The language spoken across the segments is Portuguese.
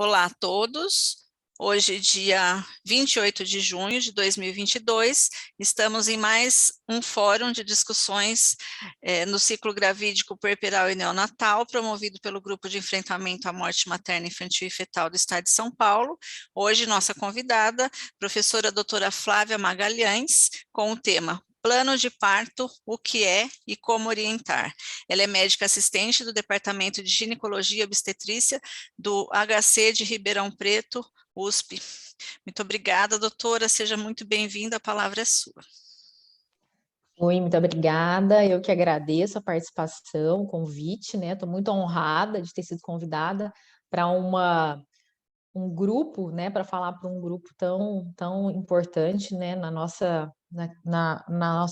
Olá a todos. Hoje, dia 28 de junho de 2022, estamos em mais um fórum de discussões no ciclo gravídico puerperal e neonatal, promovido pelo Grupo de Enfrentamento à Morte Materna, Infantil e Fetal do Estado de São Paulo. Hoje, nossa convidada, professora doutora Flávia Magalhães, com o tema Plano de parto, o que é e como orientar. Ela é médica assistente do Departamento de Ginecologia e Obstetrícia do HC de Ribeirão Preto, USP. Muito obrigada, doutora, seja muito bem-vinda, a palavra é sua. Oi, muito obrigada, eu que agradeço a participação, o convite, né? Estou muito honrada de ter sido convidada para um grupo, né? Para falar para um grupo tão importante, né? Na nossa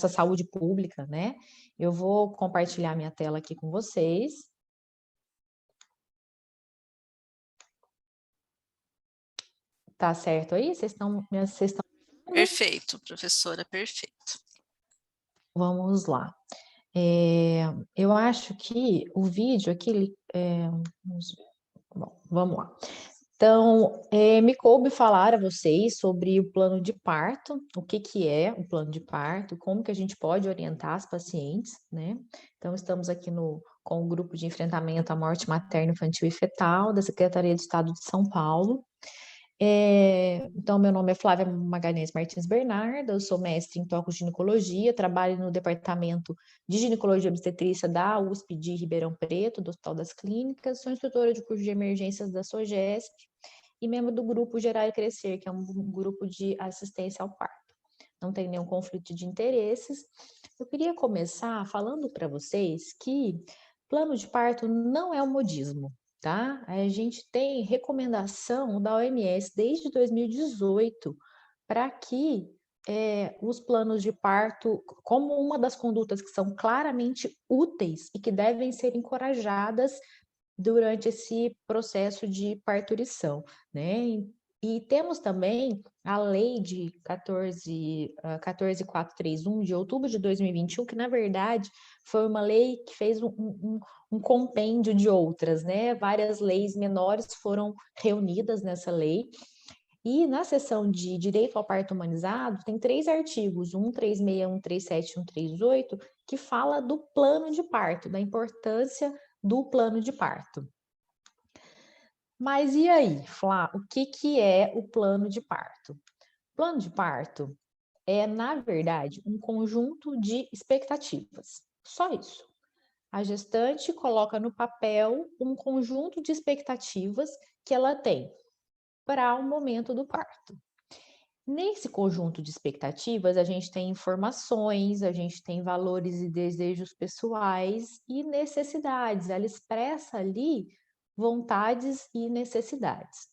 saúde pública, né? Eu vou compartilhar minha tela aqui com vocês. Tá certo aí? Vocês estão... Perfeito, professora, perfeito. Vamos lá. Eu acho que o vídeo aqui... Bom, vamos lá. Então, me coube falar a vocês sobre o plano de parto, o que é o plano de parto, como que a gente pode orientar as pacientes, né? Então, estamos aqui com o Grupo de Enfrentamento à Morte Materna, Infantil e Fetal, da Secretaria de Estado de São Paulo. Então, meu nome é Flávia Magalhães Martins Bernardo, eu sou mestre em toco-ginecologia, trabalho no Departamento de Ginecologia e Obstetrícia da USP de Ribeirão Preto, do Hospital das Clínicas, sou instrutora de curso de emergências da SOGESP e membro do grupo Gerar e Crescer, que é um grupo de assistência ao parto. Não tem nenhum conflito de interesses. Eu queria começar falando para vocês que plano de parto não é um modismo, tá? A gente tem recomendação da OMS desde 2018 para que os planos de parto, como uma das condutas que são claramente úteis e que devem ser encorajadas durante esse processo de parturição, né? E temos também a lei de 14431 de outubro de 2021, que na verdade foi uma lei que fez um compêndio de outras, né? Várias leis menores foram reunidas nessa lei. E na seção de Direito ao Parto Humanizado, tem 3 artigos, 136, 137 e 138, que fala do plano de parto, da importância do plano de parto. Mas e aí, Flá, o que é o plano de parto? O plano de parto é, na verdade, um conjunto de expectativas. Só isso. A gestante coloca no papel um conjunto de expectativas que ela tem para o momento do parto. Nesse conjunto de expectativas, a gente tem informações, a gente tem valores e desejos pessoais e necessidades. Ela expressa ali vontades e necessidades.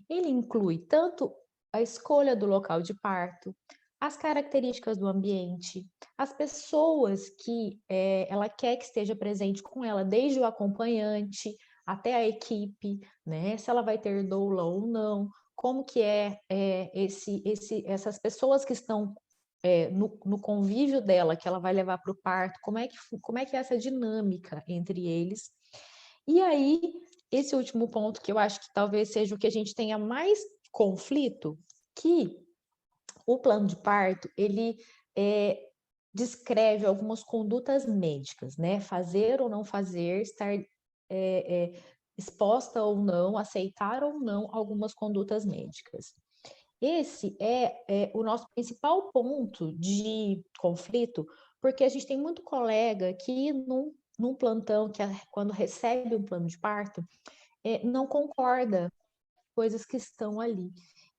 Ele inclui tanto a escolha do local de parto, as características do ambiente, as pessoas que ela quer que esteja presente com ela, desde o acompanhante até a equipe, né? Se ela vai ter doula ou não, como que essas pessoas que estão no convívio dela, que ela vai levar para o parto, como é que é essa dinâmica entre eles. E aí, esse último ponto, que eu acho que talvez seja o que a gente tenha mais conflito, que o plano de parto, ele descreve algumas condutas médicas, né? Fazer ou não fazer, estar exposta ou não, aceitar ou não algumas condutas médicas. Esse é o nosso principal ponto de conflito, porque a gente tem muito colega que num plantão, quando recebe um plano de parto, não concorda com coisas que estão ali.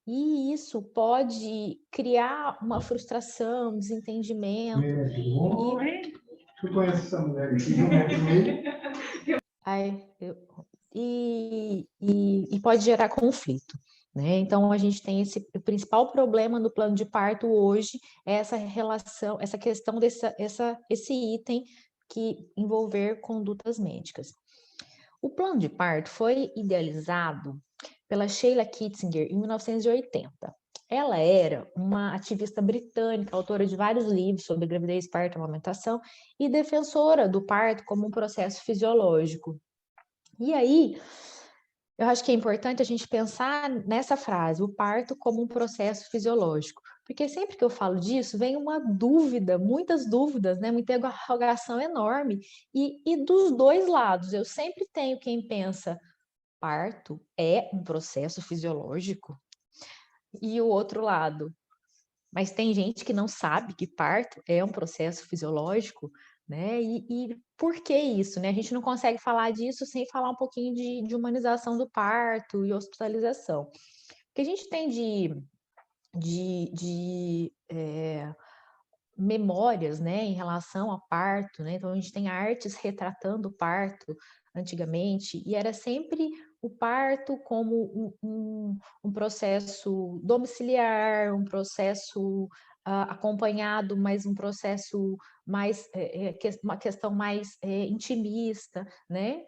E isso pode criar uma frustração, desentendimento. Tu conhece essa mulher aqui de 1,5 m? E pode gerar conflito, né? Então, a gente tem o principal problema no plano de parto hoje é essa relação, essa questão esse item que envolver condutas médicas. O plano de parto foi idealizado pela Sheila Kitzinger em 1980. Ela era uma ativista britânica, autora de vários livros sobre gravidez, parto e amamentação e defensora do parto como um processo fisiológico. E aí, eu acho que é importante a gente pensar nessa frase, o parto como um processo fisiológico. Porque sempre que eu falo disso, vem uma dúvida, muitas dúvidas, né? Muita interrogação enorme. E dos dois lados, eu sempre tenho quem pensa, parto é um processo fisiológico? E o outro lado, mas tem gente que não sabe que parto é um processo fisiológico, né? E por que isso, né? A gente não consegue falar disso sem falar um pouquinho de humanização do parto e hospitalização. O que a gente tem de memórias, né, em relação ao parto, né? Então a gente tem artes retratando o parto antigamente, e era sempre o parto como um processo domiciliar, um processo acompanhado, mas um processo mais, uma questão mais intimista, né?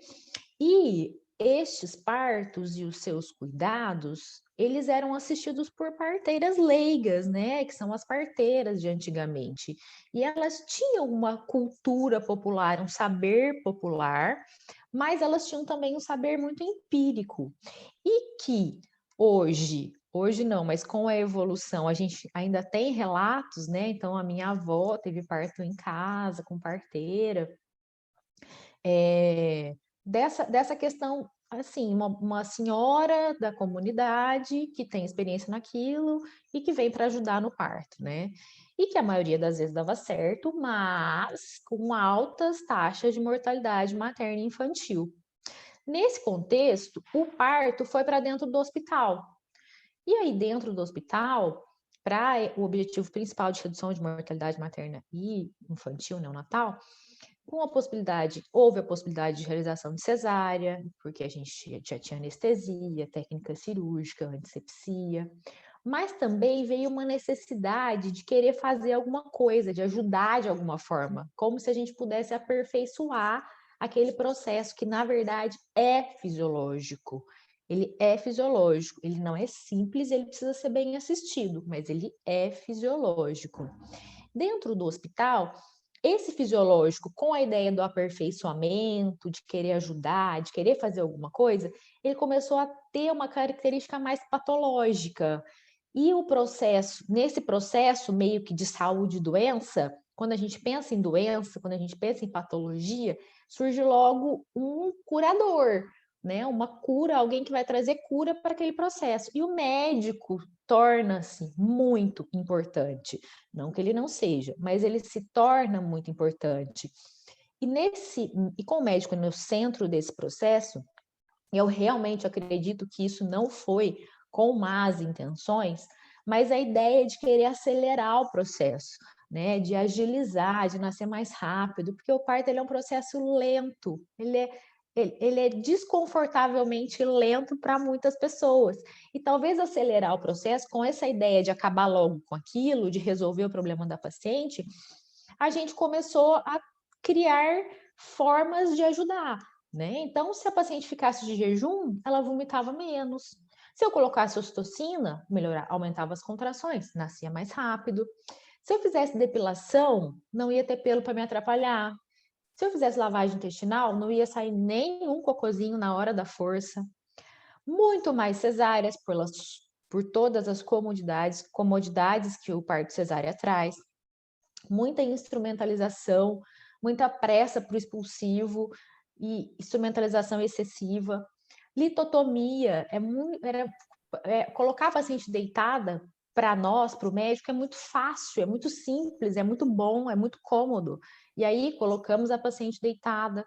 E estes partos e os seus cuidados, eles eram assistidos por parteiras leigas, né? Que são as parteiras de antigamente. E elas tinham uma cultura popular, um saber popular, mas elas tinham também um saber muito empírico. E que hoje não, mas com a evolução, a gente ainda tem relatos, né? Então, a minha avó teve parto em casa, com parteira. Dessa questão, assim, uma senhora da comunidade que tem experiência naquilo e que vem para ajudar no parto, né? E que a maioria das vezes dava certo, mas com altas taxas de mortalidade materna e infantil. Nesse contexto, o parto foi para dentro do hospital. E aí, dentro do hospital, para o objetivo principal de redução de mortalidade materna e infantil neonatal, houve a possibilidade de realização de cesárea, porque a gente já tinha anestesia, técnica cirúrgica, antisepsia, mas também veio uma necessidade de querer fazer alguma coisa, de ajudar de alguma forma, como se a gente pudesse aperfeiçoar aquele processo que, na verdade, é fisiológico. Ele é fisiológico, ele não é simples, ele precisa ser bem assistido, mas ele é fisiológico. Dentro do hospital, esse fisiológico, com a ideia do aperfeiçoamento, de querer ajudar, de querer fazer alguma coisa, ele começou a ter uma característica mais patológica. E o processo, nesse processo meio que de saúde e doença, quando a gente pensa em doença, quando a gente pensa em patologia, surge logo um curador, né? Uma cura, alguém que vai trazer cura para aquele processo. E o médico torna-se muito importante. Não que ele não seja, mas ele se torna muito importante. E com o médico no centro desse processo, eu realmente acredito que isso não foi com más intenções, mas a ideia de querer acelerar o processo, né, de agilizar, de nascer mais rápido, porque o parto ele é um processo lento, ele é desconfortavelmente lento para muitas pessoas. E talvez acelerar o processo com essa ideia de acabar logo com aquilo, de resolver o problema da paciente, a gente começou a criar formas de ajudar, né? Então, se a paciente ficasse de jejum, ela vomitava menos. Se eu colocasse ocitocina, aumentava as contrações, nascia mais rápido. Se eu fizesse depilação, não ia ter pelo para me atrapalhar. Se eu fizesse lavagem intestinal, não ia sair nenhum cocôzinho na hora da força. Muito mais cesáreas por todas as comodidades que o parto cesárea traz. Muita instrumentalização, muita pressa para o expulsivo e instrumentalização excessiva. Litotomia, colocar a paciente deitada para nós, para o médico, é muito fácil, é muito simples, é muito bom, é muito cômodo. E aí colocamos a paciente deitada,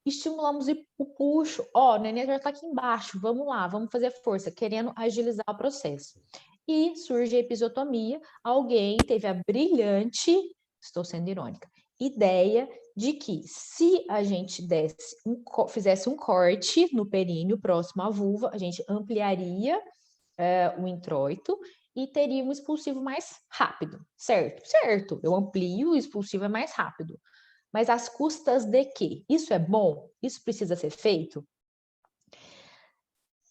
estimulamos o puxo, o neném já está aqui embaixo, vamos lá, vamos fazer força, querendo agilizar o processo. E surge a episiotomia, alguém teve a brilhante, estou sendo irônica, ideia de que se a gente fizesse um corte no períneo próximo à vulva, a gente ampliaria o introito e teria um expulsivo mais rápido, certo? Certo, eu amplio, o expulsivo é mais rápido. Mas às custas de quê? Isso é bom? Isso precisa ser feito?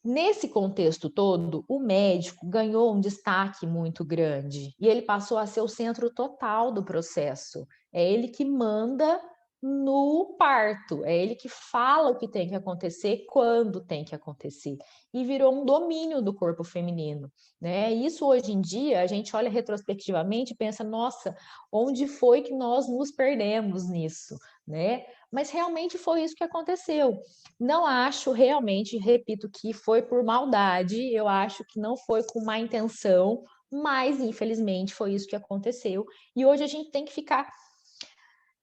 Nesse contexto todo, o médico ganhou um destaque muito grande e ele passou a ser o centro total do processo. É ele que manda no parto, é ele que fala o que tem que acontecer, quando tem que acontecer, e virou um domínio do corpo feminino, né? Isso hoje em dia, a gente olha retrospectivamente e pensa, nossa, onde foi que nós nos perdemos nisso, né? Mas realmente foi isso que aconteceu. Não acho realmente, repito, que foi por maldade, eu acho que não foi com má intenção, mas infelizmente foi isso que aconteceu, e hoje a gente tem que ficar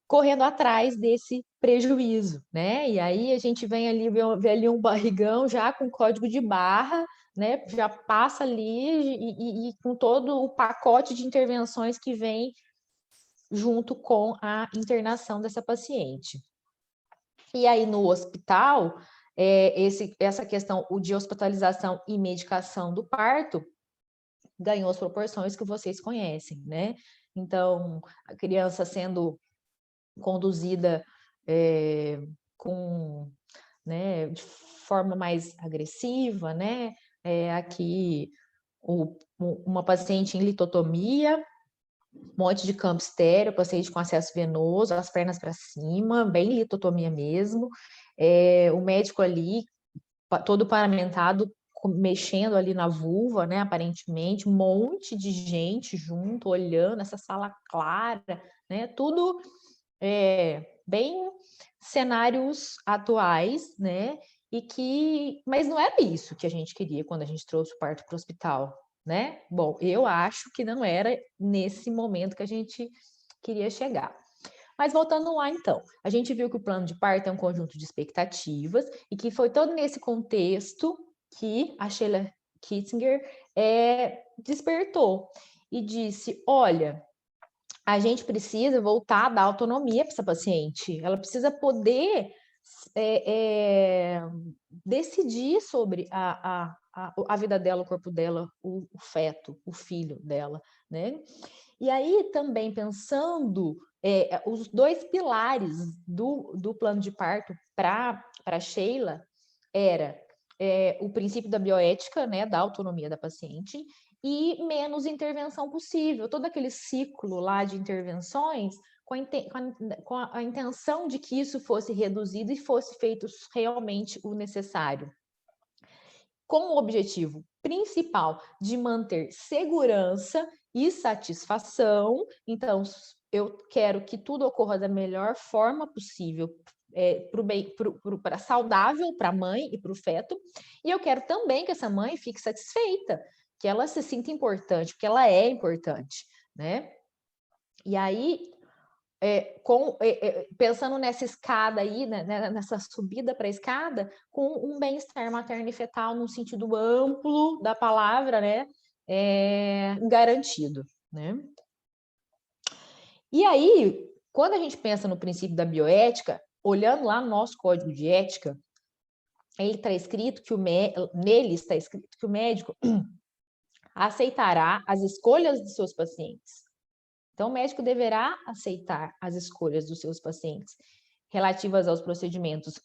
correndo atrás desse prejuízo, né? E aí a gente vem ali, vê ali um barrigão já com código de barra, né? Já passa ali e com todo o pacote de intervenções que vem junto com a internação dessa paciente. E aí no hospital, essa questão de hospitalização e medicação do parto ganhou as proporções que vocês conhecem, né? Então, a criança sendo conduzida né, de forma mais agressiva, né? Aqui uma paciente em litotomia, um monte de campo estéreo, paciente com acesso venoso, as pernas para cima, bem litotomia mesmo. O médico ali, todo paramentado, mexendo ali na vulva, né? Aparentemente, um monte de gente junto, olhando essa sala clara, né? Tudo bem cenários atuais, né? Mas não era isso que a gente queria quando a gente trouxe o parto para o hospital, né? Bom, eu acho que não era nesse momento que a gente queria chegar. Mas voltando lá, então, a gente viu que o plano de parto é um conjunto de expectativas e que foi todo nesse contexto que a Sheila Kitzinger despertou e disse, olha, a gente precisa voltar a dar autonomia para essa paciente. Ela precisa poder decidir sobre a vida dela, o corpo dela, o feto, o filho dela, né? E aí também pensando os dois pilares do plano de parto para Sheila era o princípio da bioética, né, da autonomia da paciente, e menos intervenção possível. Todo aquele ciclo lá de intervenções com a intenção de que isso fosse reduzido e fosse feito realmente o necessário. Com o objetivo principal de manter segurança e satisfação. Então, eu quero que tudo ocorra da melhor forma possível, para saudável para a mãe e para o feto, e eu quero também que essa mãe fique satisfeita, que ela se sinta importante, porque ela é importante, né? E aí, pensando nessa escada aí, né, nessa subida para a escada, com um bem-estar materno e fetal no sentido amplo da palavra, né? Garantido, né? E aí, quando a gente pensa no princípio da bioética, olhando lá no nosso código de ética, ele está escrito que nele está escrito que o médico aceitará as escolhas dos seus pacientes. Então, o médico deverá aceitar as escolhas dos seus pacientes relativas aos procedimentos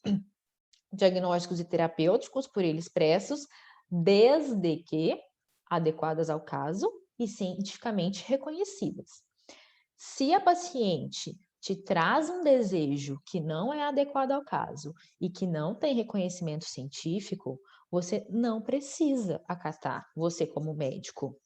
diagnósticos e terapêuticos por ele expressos, desde que adequadas ao caso e cientificamente reconhecidas. Se a paciente te traz um desejo que não é adequado ao caso e que não tem reconhecimento científico, você não precisa acatar, você como médico.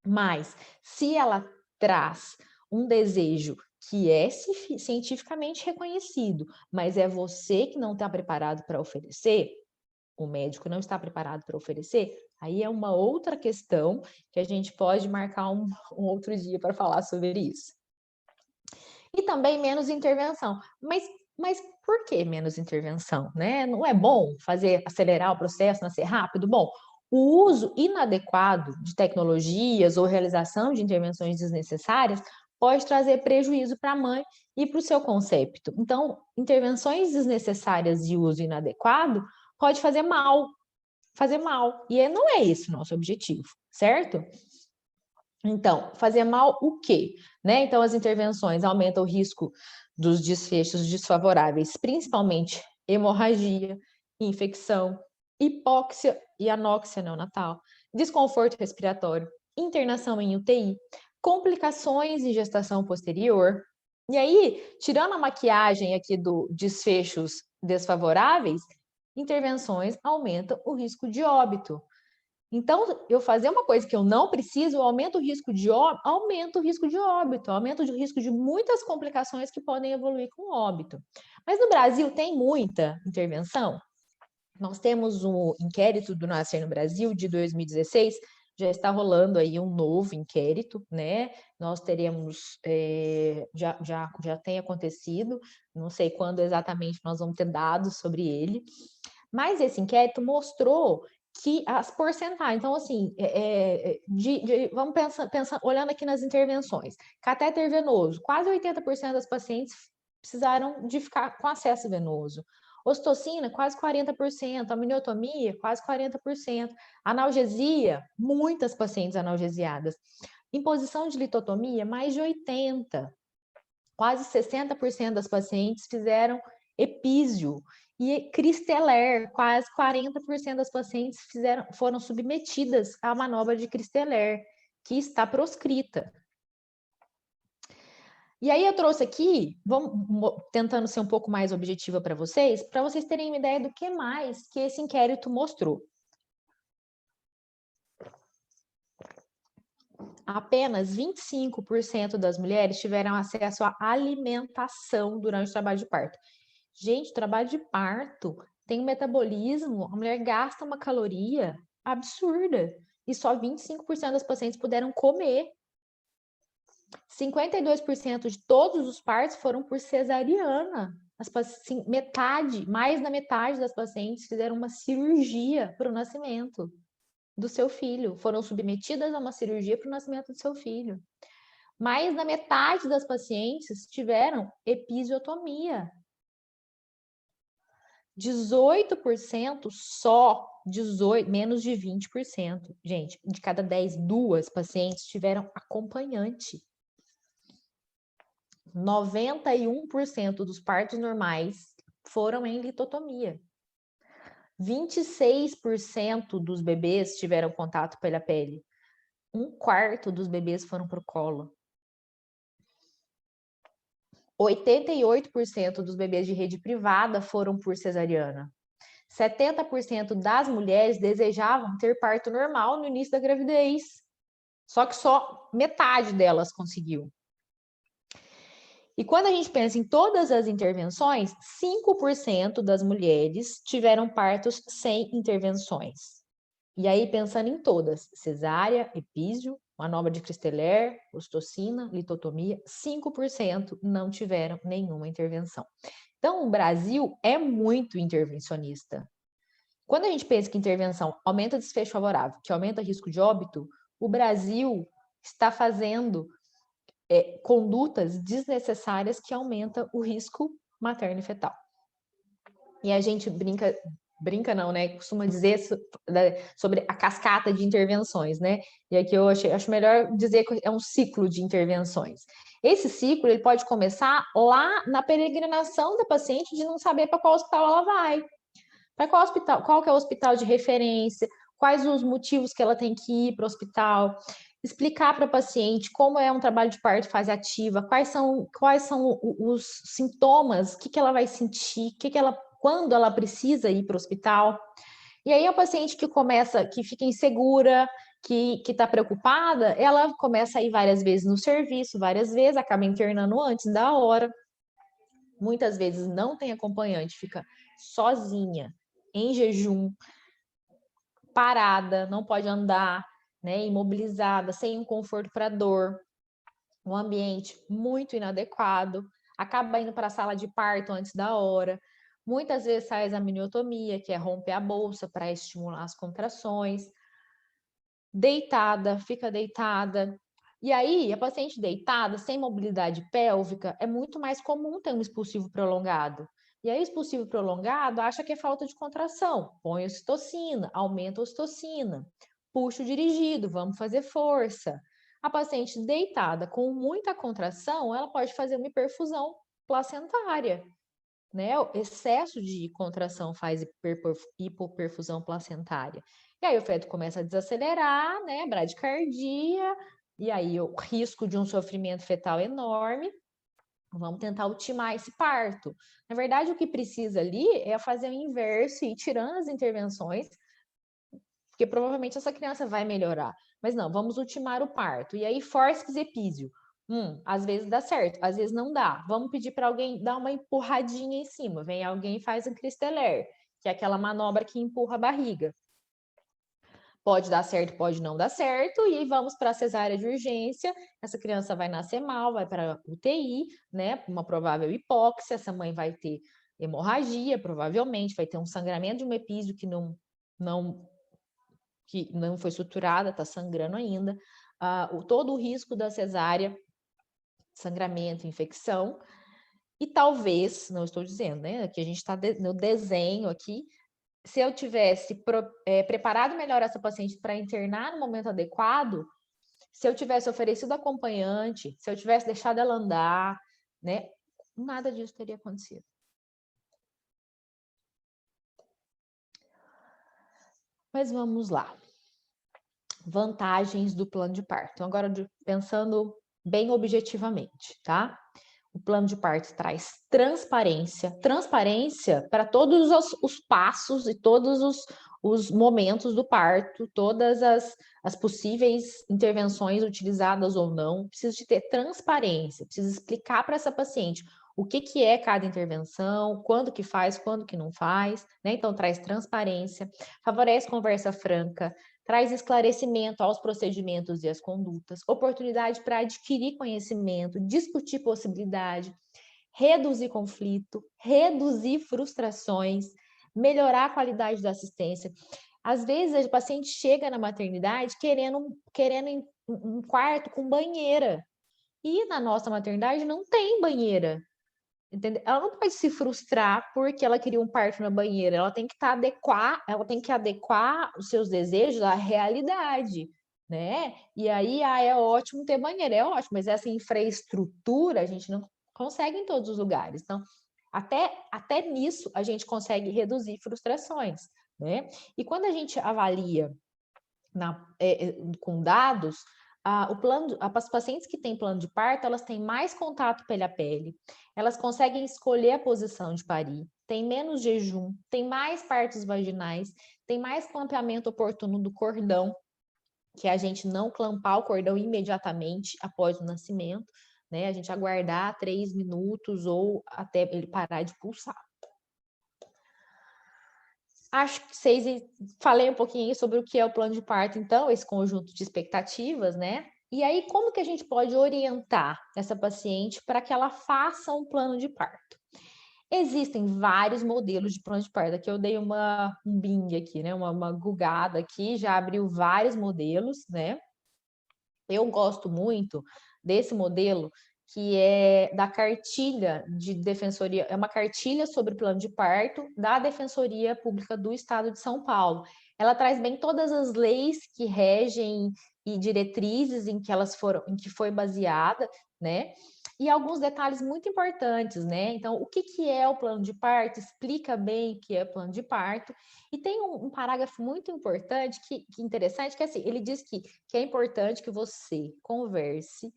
Mas, se ela traz um desejo que é cientificamente reconhecido, mas é você que não está preparado para oferecer, o médico não está preparado para oferecer, aí é uma outra questão que a gente pode marcar um outro dia para falar sobre isso. E também menos intervenção. Mas por que menos intervenção, né? Não é bom acelerar o processo, nascer rápido? Bom, o uso inadequado de tecnologias ou realização de intervenções desnecessárias pode trazer prejuízo para a mãe e para o seu concepto. Então, intervenções desnecessárias de uso inadequado pode fazer mal. E não é esse o nosso objetivo, certo? Então, fazer mal o quê? Né? Então, as intervenções aumentam o risco dos desfechos desfavoráveis, principalmente hemorragia, infecção, hipóxia e anóxia neonatal, desconforto respiratório, internação em UTI, complicações em gestação posterior, E aí, tirando a maquiagem aqui do desfechos desfavoráveis, intervenções aumentam o risco de óbito. Então, eu fazer uma coisa que eu não preciso, aumenta o risco de óbito, aumenta o risco de óbito, aumenta o risco de muitas complicações que podem evoluir com óbito. Mas no Brasil tem muita intervenção. Nós temos um inquérito do Nascer no Brasil de 2016, já está rolando aí um novo inquérito, né? Nós teremos, já tem acontecido, não sei quando exatamente nós vamos ter dados sobre ele, mas esse inquérito mostrou que as porcentagens, então assim, vamos pensar, olhando aqui nas intervenções, catéter venoso, quase 80% das pacientes precisaram de ficar com acesso venoso. Ocitocina, quase 40%, amniotomia, quase 40%, analgesia, muitas pacientes analgesiadas. Imposição de litotomia, mais de 80%, quase 60% das pacientes fizeram epísio. E Cristeller, quase 40% das pacientes foram submetidas à manobra de Cristeller, que está proscrita. E aí eu trouxe aqui, vamos tentando ser um pouco mais objetiva para vocês terem uma ideia do que mais que esse inquérito mostrou. Apenas 25% das mulheres tiveram acesso à alimentação durante o trabalho de parto. Gente, trabalho de parto tem um metabolismo, a mulher gasta uma caloria absurda e só 25% das pacientes puderam comer. 52% de todos os partos foram por cesariana. Mais da metade das pacientes fizeram uma cirurgia para o nascimento do seu filho, foram submetidas a uma cirurgia para o nascimento do seu filho. Mais da metade das pacientes tiveram episiotomia. 18% só, menos de 20%. Gente, de cada 10, 2 pacientes tiveram acompanhante. 91% dos partos normais foram em litotomia. 26% dos bebês tiveram contato pela pele. 1/4 dos bebês foram para o colo. 88% dos bebês de rede privada foram por cesariana. 70% das mulheres desejavam ter parto normal no início da gravidez. Só metade delas conseguiu. E quando a gente pensa em todas as intervenções, 5% das mulheres tiveram partos sem intervenções. E aí, pensando em todas, cesárea, epísio, manobra de Cristeller, ocitocina, litotomia, 5% não tiveram nenhuma intervenção. Então, o Brasil é muito intervencionista. Quando a gente pensa que intervenção aumenta desfecho favorável, que aumenta risco de óbito, o Brasil está fazendo condutas desnecessárias que aumentam o risco materno e fetal. E a gente brinca não, né? Costuma dizer sobre a cascata de intervenções, né? E aqui eu acho melhor dizer que é um ciclo de intervenções. Esse ciclo ele pode começar lá na peregrinação da paciente de não saber para qual hospital ela vai. Para qual hospital, qual que é o hospital de referência, quais os motivos que ela tem que ir para o hospital, explicar para a paciente como é um trabalho de parto fase ativa, quais são os sintomas, o que ela vai sentir, quando ela precisa ir para o hospital. E aí a paciente que fica insegura, que está preocupada, ela começa a ir várias vezes no serviço, várias vezes, acaba internando antes da hora. Muitas vezes não tem acompanhante, fica sozinha, em jejum, parada, não pode andar, né, imobilizada, sem um conforto para dor, um ambiente muito inadequado, acaba indo para a sala de parto antes da hora. Muitas vezes faz a amniotomia, que é romper a bolsa para estimular as contrações. Fica deitada. E aí, a paciente deitada, sem mobilidade pélvica, é muito mais comum ter um expulsivo prolongado. E aí, o expulsivo prolongado acha que é falta de contração. Põe ocitocina, aumenta a ocitocina. Puxo dirigido, vamos fazer força. A paciente deitada com muita contração, ela pode fazer uma hiperfusão placentária. Né? O excesso de contração faz hipoperfusão placentária. E aí o feto começa a desacelerar, né? Bradicardia, e aí o risco de um sofrimento fetal enorme. Vamos tentar ultimar esse parto. Na verdade, o que precisa ali é fazer o inverso e ir tirando as intervenções, porque provavelmente essa criança vai melhorar. Mas não, vamos ultimar o parto. E aí, fórceps e epísio. Às vezes dá certo, às vezes não dá. Vamos pedir para alguém dar uma empurradinha em cima. Vem alguém e faz um Christeler, que é aquela manobra que empurra a barriga. Pode dar certo, pode não dar certo, e vamos para a cesárea de urgência. Essa criança vai nascer mal, vai para UTI, né? Uma provável hipóxia, essa mãe vai ter hemorragia, provavelmente, vai ter um sangramento de um epísio que não foi suturada, está sangrando ainda. Todo o risco da cesárea, sangramento, infecção, e talvez, não estou dizendo, né? Aqui a gente está no desenho aqui. Se eu tivesse preparado melhor essa paciente para internar no momento adequado, se eu tivesse oferecido acompanhante, se eu tivesse deixado ela andar, né, nada disso teria acontecido. Mas vamos lá. Vantagens do plano de parto. Então, agora pensando bem objetivamente, tá? O plano de parto traz transparência para todos os passos e todos os momentos do parto, todas as possíveis intervenções utilizadas ou não. Precisa de ter transparência, precisa explicar para essa paciente o que é cada intervenção, quando que faz, quando que não faz, né? Então, traz transparência, favorece conversa franca, traz esclarecimento aos procedimentos e às condutas, oportunidade para adquirir conhecimento, discutir possibilidade, reduzir conflito, reduzir frustrações, melhorar a qualidade da assistência. Às vezes, a paciente chega na maternidade querendo um quarto com banheira, e na nossa maternidade não tem banheira. Entendeu? Ela não pode se frustrar porque ela queria um parto na banheira. Ela tem que adequar os seus desejos à realidade, né? E aí, é ótimo ter banheira, é ótimo, mas essa infraestrutura a gente não consegue em todos os lugares. Então, até nisso a gente consegue reduzir frustrações, né? E quando a gente avalia com dados, as pacientes que têm plano de parto, elas têm mais contato pele a pele, elas conseguem escolher a posição de parir, tem menos jejum, tem mais partos vaginais, tem mais clampeamento oportuno do cordão, que é a gente não clampar o cordão imediatamente após o nascimento, né? A gente aguardar 3 minutos ou até ele parar de pulsar. Acho que falei um pouquinho sobre o que é o plano de parto, então, esse conjunto de expectativas, né? E aí, como que a gente pode orientar essa paciente para que ela faça um plano de parto? Existem vários modelos de plano de parto. Aqui eu dei um Bing aqui, né? Uma googada aqui, já abriu vários modelos, né? Eu gosto muito desse modelo que é da cartilha de defensoria, é uma cartilha sobre plano de parto da Defensoria Pública do Estado de São Paulo. Ela traz bem todas as leis que regem e diretrizes em que foi baseada, né? E alguns detalhes muito importantes, né? Então, o que é o plano de parto? Explica bem o que é plano de parto. E tem um parágrafo muito importante, que interessante, que assim, ele diz que é importante que você converse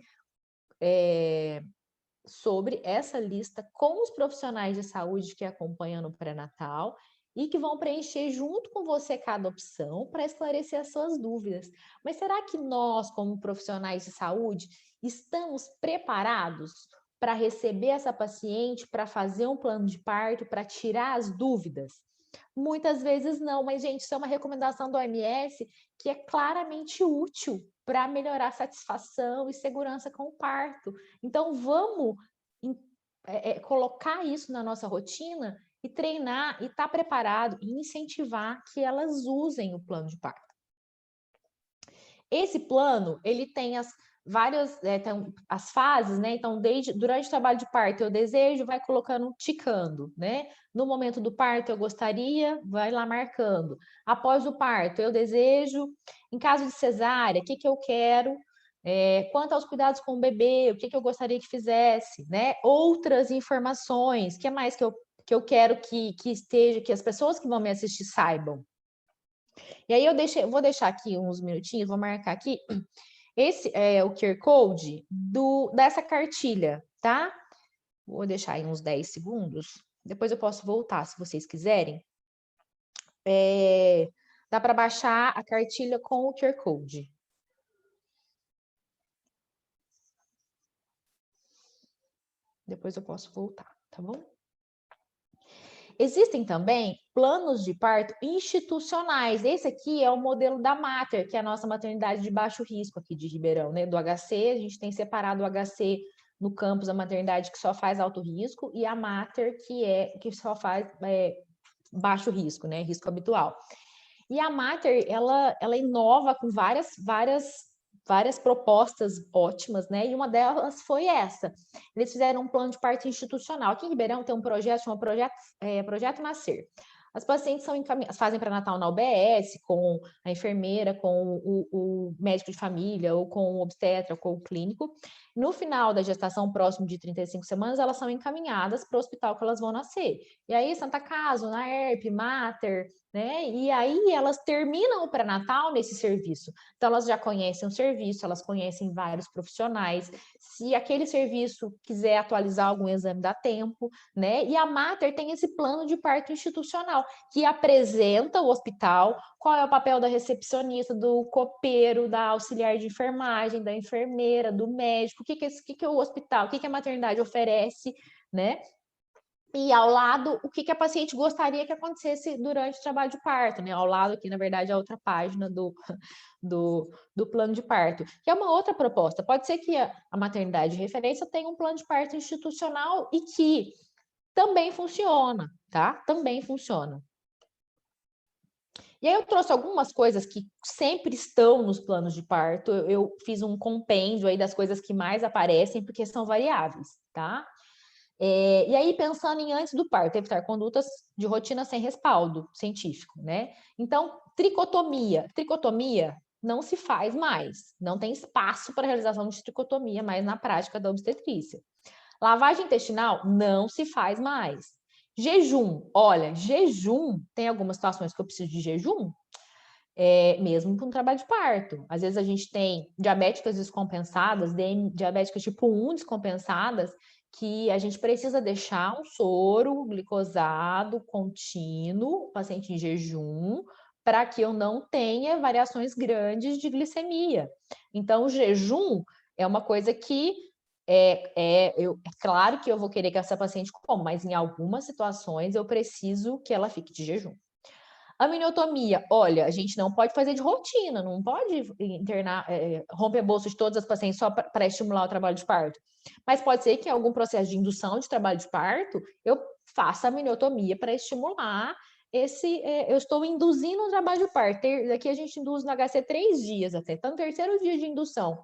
sobre essa lista com os profissionais de saúde que acompanham no pré-natal e que vão preencher junto com você cada opção para esclarecer as suas dúvidas. Mas será que nós, como profissionais de saúde, estamos preparados para receber essa paciente, para fazer um plano de parto, para tirar as dúvidas? Muitas vezes não, mas, gente, isso é uma recomendação do OMS que é claramente útil para melhorar a satisfação e segurança com o parto. Então, vamos colocar isso na nossa rotina e treinar e estar preparado e incentivar que elas usem o plano de parto. Esse plano, ele tem as fases, né? Então, durante o trabalho de parto, eu desejo, vai colocando, ticando, né? No momento do parto, eu gostaria, vai lá marcando. Após o parto, eu desejo. Em caso de cesárea, o que eu quero? Quanto aos cuidados com o bebê, o que eu gostaria que fizesse, né? Outras informações, o que mais que eu quero que esteja, que as pessoas que vão me assistir saibam. E aí vou deixar aqui uns minutinhos, vou marcar aqui. Esse é o QR Code dessa cartilha, tá? Vou deixar aí uns 10 segundos. Depois eu posso voltar, se vocês quiserem. Dá para baixar a cartilha com o QR Code. Depois eu posso voltar, tá bom? Existem também planos de parto institucionais. Esse aqui é o modelo da Mater, que é a nossa maternidade de baixo risco aqui de Ribeirão, né? Do HC, a gente tem separado o HC no campus, a maternidade que só faz alto risco, e a Mater, que só faz baixo risco, né? Risco habitual. E a Mater, ela inova com várias propostas ótimas, né? E uma delas foi essa. Eles fizeram um plano de parto institucional. Aqui em Ribeirão tem um projeto, chama Projeto Nascer. As pacientes são fazem pré-natal na UBS, com a enfermeira, com o médico de família, ou com o obstetra, ou com o clínico. No final da gestação, próximo de 35 semanas, elas são encaminhadas para o hospital que elas vão nascer. E aí, Santa Casa, UNAERP, Mater, né? E aí elas terminam o pré-natal nesse serviço. Então, elas já conhecem o serviço, elas conhecem vários profissionais. Se aquele serviço quiser atualizar algum exame, dá tempo, né? E a Mater tem esse plano de parto institucional, que apresenta o hospital, qual é o papel da recepcionista, do copeiro, da auxiliar de enfermagem, da enfermeira, do médico, o que o hospital, o que a maternidade oferece, né? E ao lado, o que a paciente gostaria que acontecesse durante o trabalho de parto, né? Ao lado aqui, na verdade, a outra página do plano de parto, que é uma outra proposta. Pode ser que a maternidade de referência tenha um plano de parto institucional e que também funciona, tá? Também funciona. E aí eu trouxe algumas coisas que sempre estão nos planos de parto. Eu fiz um compêndio aí das coisas que mais aparecem, porque são variáveis, tá? E aí, pensando em antes do parto, evitar condutas de rotina sem respaldo científico, né? Então, tricotomia. Tricotomia não se faz mais. Não tem espaço para realização de tricotomia mais na prática da obstetrícia. Lavagem intestinal não se faz mais. Jejum. Olha, jejum, tem algumas situações que eu preciso de jejum, mesmo para um trabalho de parto. Às vezes a gente tem diabéticas descompensadas, diabéticas tipo 1 descompensadas, que a gente precisa deixar um soro glicosado contínuo, paciente em jejum, para que eu não tenha variações grandes de glicemia. Então, o jejum é uma coisa que é claro que eu vou querer que essa paciente coma, mas em algumas situações eu preciso que ela fique de jejum. Amniotomia, olha, a gente não pode fazer de rotina, não pode internar, romper bolso de todas as pacientes só para estimular o trabalho de parto. Mas pode ser que em algum processo de indução de trabalho de parto, eu faça amniotomia para estimular eu estou induzindo o trabalho de parto. Aqui a gente induz no HC 3 dias até, então no terceiro dia de indução.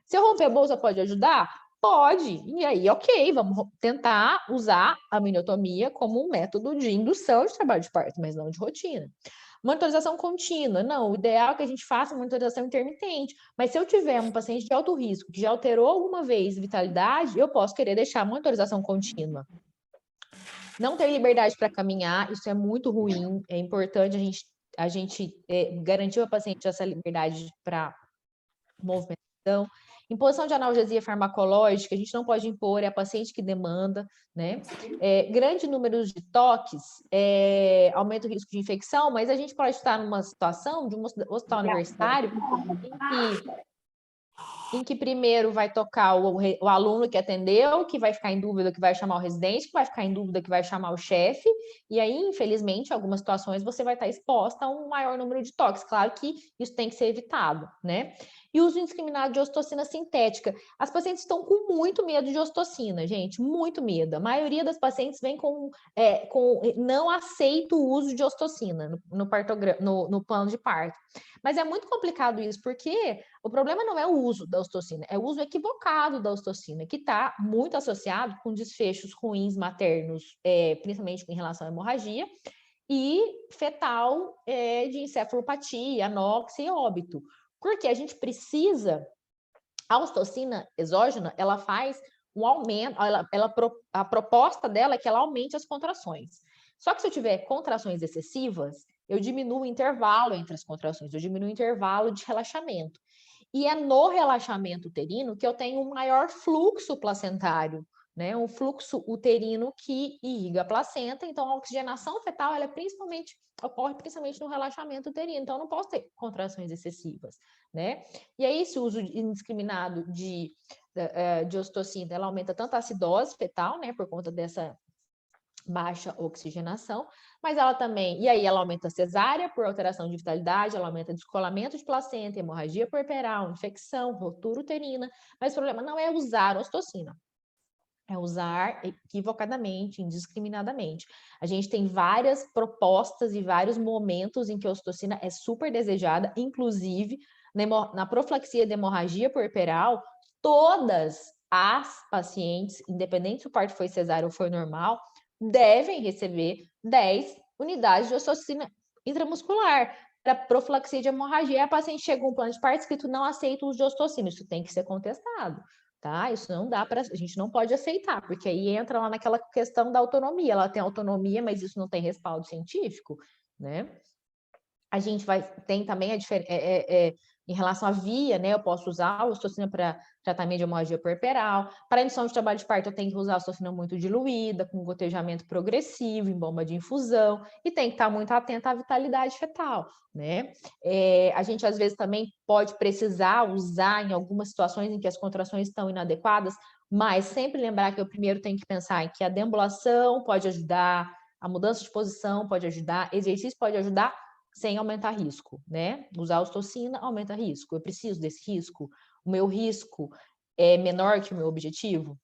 Se eu romper bolsa pode ajudar? Pode. E aí, ok, vamos tentar usar a amniotomia como um método de indução de trabalho de parto, mas não de rotina. Monitorização contínua. Não, o ideal é que a gente faça monitorização intermitente. Mas se eu tiver um paciente de alto risco que já alterou alguma vez vitalidade, eu posso querer deixar a monitorização contínua. Não ter liberdade para caminhar, isso é muito ruim. É importante a gente garantir ao paciente essa liberdade para movimentação. Imposição de analgesia farmacológica, a gente não pode impor, é a paciente que demanda, né? Grande número de toques aumenta o risco de infecção, mas a gente pode estar numa situação de um hospital universitário em que primeiro vai tocar o aluno que atendeu, que vai ficar em dúvida, que vai chamar o residente, que vai ficar em dúvida, que vai chamar o chefe, e aí, infelizmente, em algumas situações você vai estar exposta a um maior número de toques. Claro que isso tem que ser evitado, né? E uso indiscriminado de ocitocina sintética. As pacientes estão com muito medo de ocitocina, gente, muito medo. A maioria das pacientes vem com não aceita o uso de ocitocina no plano de parto. Mas é muito complicado isso, porque o problema não é o uso da ocitocina, é o uso equivocado da ocitocina, que está muito associado com desfechos ruins maternos, principalmente em relação à hemorragia, e fetal de encefalopatia, anóxia e óbito. Porque a gente precisa, a ocitocina exógena, ela faz um aumento, a proposta dela é que ela aumente as contrações. Só que se eu tiver contrações excessivas, eu diminuo o intervalo entre as contrações, eu diminuo o intervalo de relaxamento. E é no relaxamento uterino que eu tenho um maior fluxo placentário, né? Um fluxo uterino que irriga a placenta, então a oxigenação fetal, ela ocorre principalmente no relaxamento uterino, então eu não posso ter contrações excessivas, né? E aí, esse uso indiscriminado de ocitocina, ela aumenta tanto a acidose fetal, né, por conta dessa baixa oxigenação, mas ela também, e aí ela aumenta a cesárea por alteração de vitalidade, ela aumenta descolamento de placenta, hemorragia puerperal, infecção, ruptura uterina, mas o problema não é usar ocitocina, é usar equivocadamente, indiscriminadamente. A gente tem várias propostas e vários momentos em que a ocitocina é super desejada, inclusive na profilaxia de hemorragia puerperal, todas as pacientes, independente se o parto foi cesárea ou foi normal, devem receber 10 unidades de ocitocina intramuscular para profilaxia de hemorragia. A paciente chega com um plano de parto escrito não aceita o uso de ocitocina, isso tem que ser contestado. Tá? Isso não dá para, a gente não pode aceitar, porque aí entra lá naquela questão da autonomia. Ela tem autonomia, mas isso não tem respaldo científico, né? A gente tem também em relação à via, né? Eu posso usar a ocitocina para tratamento de hemorragia puerperal. Para indução de trabalho de parto, eu tenho que usar a ocitocina muito diluída, com gotejamento progressivo, em bomba de infusão, e tem que estar muito atenta à vitalidade fetal, né? A gente, às vezes, também pode precisar usar em algumas situações em que as contrações estão inadequadas, mas sempre lembrar que eu primeiro tenho que pensar em que a deambulação pode ajudar, a mudança de posição pode ajudar, exercício pode ajudar, sem aumentar risco, né? Usar a ocitocina aumenta risco. Eu preciso desse risco? O meu risco é menor que o meu objetivo?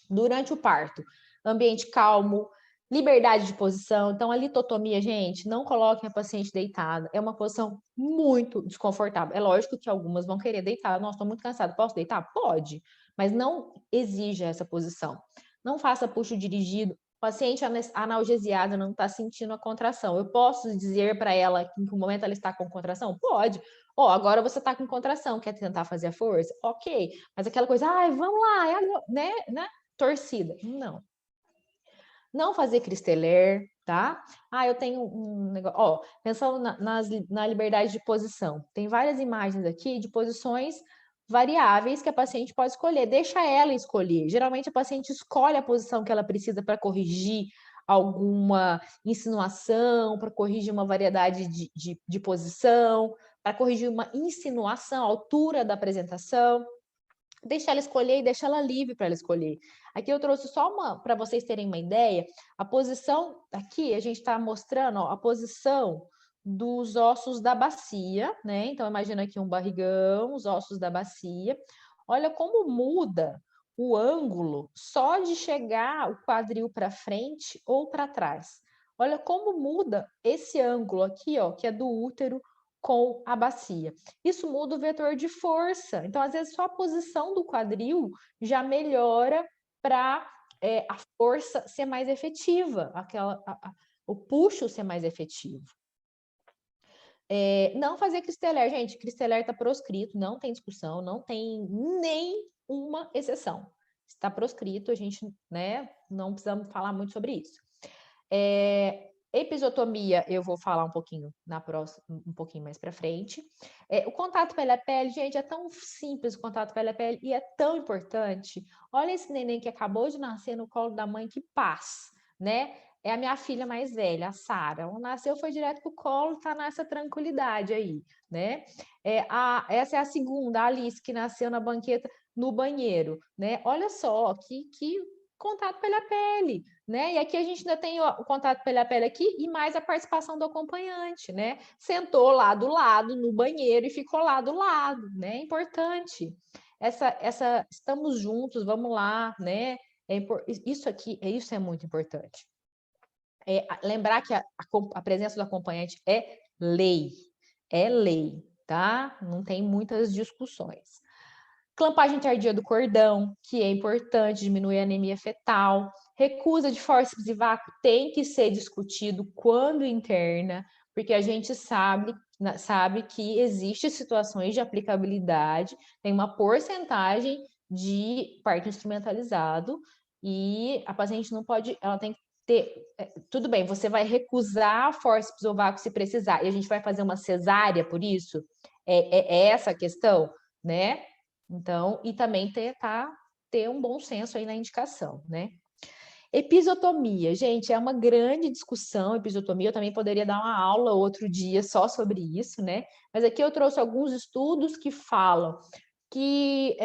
Durante o parto, ambiente calmo, liberdade de posição. Então, a litotomia, gente, não coloquem a paciente deitada. É uma posição muito desconfortável. É lógico que algumas vão querer deitar. Nossa, estou muito cansada. Posso deitar? Pode. Mas não exija essa posição. Não faça puxo dirigido. O paciente analgesiado não está sentindo a contração. Eu posso dizer para ela que em que momento ela está com contração? Pode. Agora você está com contração, quer tentar fazer a força? Ok. Mas aquela coisa, ai, vamos lá, né? Torcida. Não. Não fazer Cristeller, tá? Eu tenho um negócio. Pensando na liberdade de posição. Tem várias imagens aqui de posições variáveis que a paciente pode escolher. Deixa ela escolher. Geralmente a paciente escolhe a posição que ela precisa para corrigir alguma insinuação, para corrigir uma variedade de posição, para corrigir uma insinuação, a altura da apresentação. Deixa ela escolher e deixa ela livre para ela escolher. Aqui eu trouxe só uma, para vocês terem uma ideia, a posição, aqui a gente está mostrando a posição dos ossos da bacia, né? Então, imagina aqui um barrigão, os ossos da bacia. Olha como muda o ângulo só de chegar o quadril para frente ou para trás. Olha como muda esse ângulo aqui, ó, que é do útero com a bacia. Isso muda o vetor de força. Então, às vezes, só a posição do quadril já melhora para a força ser mais efetiva, o puxo ser mais efetivo. Não fazer Cristeller, gente, Cristeller está proscrito, não tem discussão, não tem nenhuma exceção. Está proscrito, a gente, né, não precisamos falar muito sobre isso. Episiotomia, eu vou falar um pouquinho um pouquinho mais para frente. O contato pele a pele, gente, é tão simples o contato pele a pele e é tão importante. Olha esse neném que acabou de nascer no colo da mãe, que paz, né? É a minha filha mais velha, a Sara. Ela nasceu, foi direto pro colo, tá nessa tranquilidade aí, né? Essa é a segunda, a Alice, que nasceu na banqueta no banheiro, né? Olha só, que contato pele a pele, né? E aqui a gente ainda tem o contato pele a pele aqui e mais a participação do acompanhante, né? Sentou lá do lado no banheiro e ficou lá do lado, né? É importante. Estamos juntos, vamos lá, né? Isso é muito importante. Lembrar que a presença do acompanhante é lei, tá? Não tem muitas discussões. Clampagem tardia do cordão, que é importante, diminuir a anemia fetal. Recusa de fórceps e vácuo tem que ser discutido quando interna, porque a gente sabe que existem situações de aplicabilidade, tem uma porcentagem de parto instrumentalizado e a paciente não pode, ela tem que ter, tudo bem, você vai recusar fórceps ou vácuo se precisar, e a gente vai fazer uma cesárea por isso? É essa a questão, né? Então, e também tá ter um bom senso aí na indicação, né? Episiotomia, gente, é uma grande discussão, episiotomia, eu também poderia dar uma aula outro dia só sobre isso, né? Mas aqui eu trouxe alguns estudos que falam que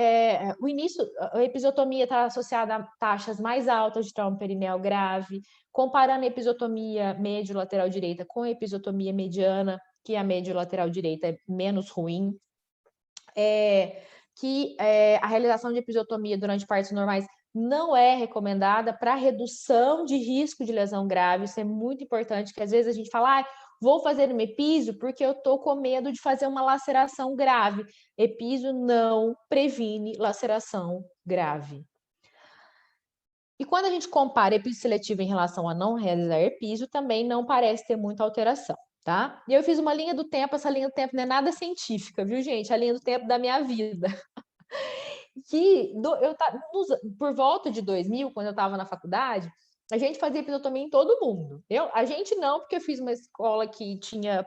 a episiotomia está associada a taxas mais altas de trauma perineal grave, comparando a episiotomia médio-lateral direita com a episiotomia mediana, que a médio-lateral direita é menos ruim, a realização de episiotomia durante partos normais não é recomendada para redução de risco de lesão grave. Isso é muito importante, que às vezes a gente fala, vou fazer uma epísio porque eu estou com medo de fazer uma laceração grave. Epísio não previne laceração grave. E quando a gente compara epísio seletivo em relação a não realizar epísio, também não parece ter muita alteração, tá? E eu fiz uma linha do tempo, essa linha do tempo não é nada científica, viu, gente? A linha do tempo da minha vida. Por volta de 2000, quando eu estava na faculdade, a gente fazia episiotomia em todo mundo. A gente não, porque eu fiz uma escola que tinha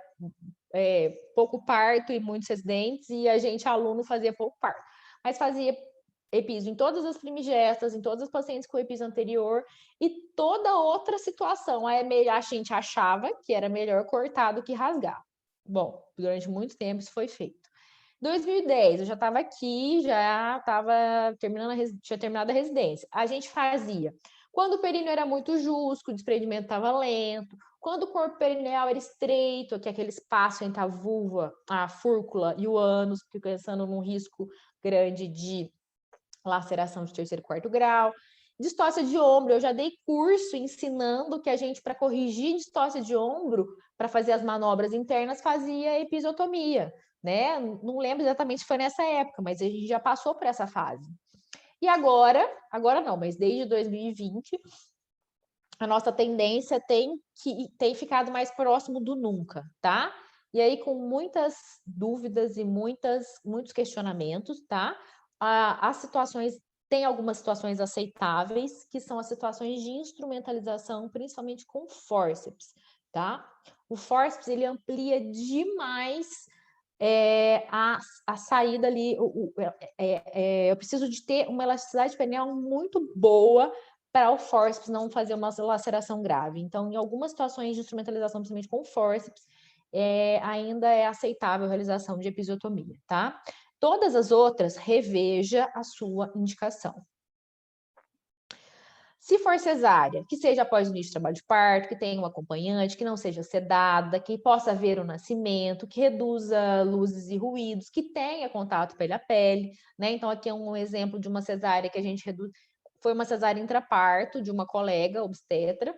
pouco parto e muitos residentes, e a gente, aluno, fazia pouco parto. Mas fazia epísio em todas as primigestas, em todas as pacientes com epísio anterior, e toda outra situação. A gente achava que era melhor cortar do que rasgar. Bom, durante muito tempo isso foi feito. 2010, eu já estava aqui, já estava tinha terminado a residência. A gente fazia quando o períneo era muito justo, o desprendimento estava lento, quando o corpo perineal era estreito, que é aquele espaço entre a vulva, a fúrcula e o ânus, pensando num risco grande de laceração de 3º e 4º grau. Distócia de ombro, eu já dei curso ensinando que a gente, para corrigir distócia de ombro, para fazer as manobras internas, fazia episiotomia, né? Não lembro exatamente se foi nessa época, mas a gente já passou por essa fase. E agora não, mas desde 2020, a nossa tendência tem ficado mais próximo do nunca, tá? E aí, com muitas dúvidas e muitos questionamentos, tá? As situações, tem algumas situações aceitáveis, que são as situações de instrumentalização, principalmente com fórceps, tá? O fórceps, ele amplia demais a saída ali. Eu preciso de ter uma elasticidade perineal muito boa para o fórceps não fazer uma laceração grave. Então, em algumas situações de instrumentalização, principalmente com fórceps, ainda é aceitável a realização de episiotomia, tá? Todas as outras, reveja a sua indicação. Se for cesárea, que seja após o início do trabalho de parto, que tenha um acompanhante, que não seja sedada, que possa ver o nascimento, que reduza luzes e ruídos, que tenha contato pele a pele, né? Então, aqui é um exemplo de uma cesárea que a gente reduz. Foi uma cesárea intraparto de uma colega obstetra,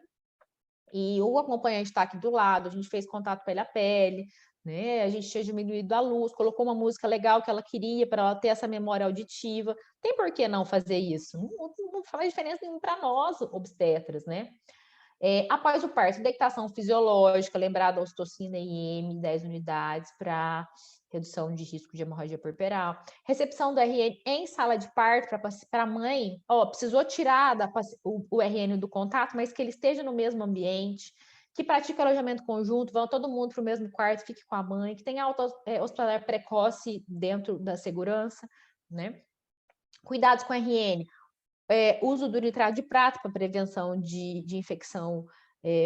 e o acompanhante está aqui do lado, a gente fez contato pele a pele, né? A gente tinha diminuído a luz, colocou uma música legal que ela queria para ela ter essa memória auditiva. Tem por que não fazer isso? Não faz diferença nenhuma para nós, obstetras, né? Após o parto, dectação fisiológica, lembrada a ocitocina IM, 10 unidades para redução de risco de hemorragia puerperal. Recepção do RN em sala de parto para a mãe, precisou tirar o RN do contato, mas que ele esteja no mesmo ambiente, que pratique alojamento conjunto, vão todo mundo para o mesmo quarto, fique com a mãe, que tenha alta hospitalar precoce dentro da segurança, né? Cuidados com RN, uso do nitrato de prata para prevenção de infecção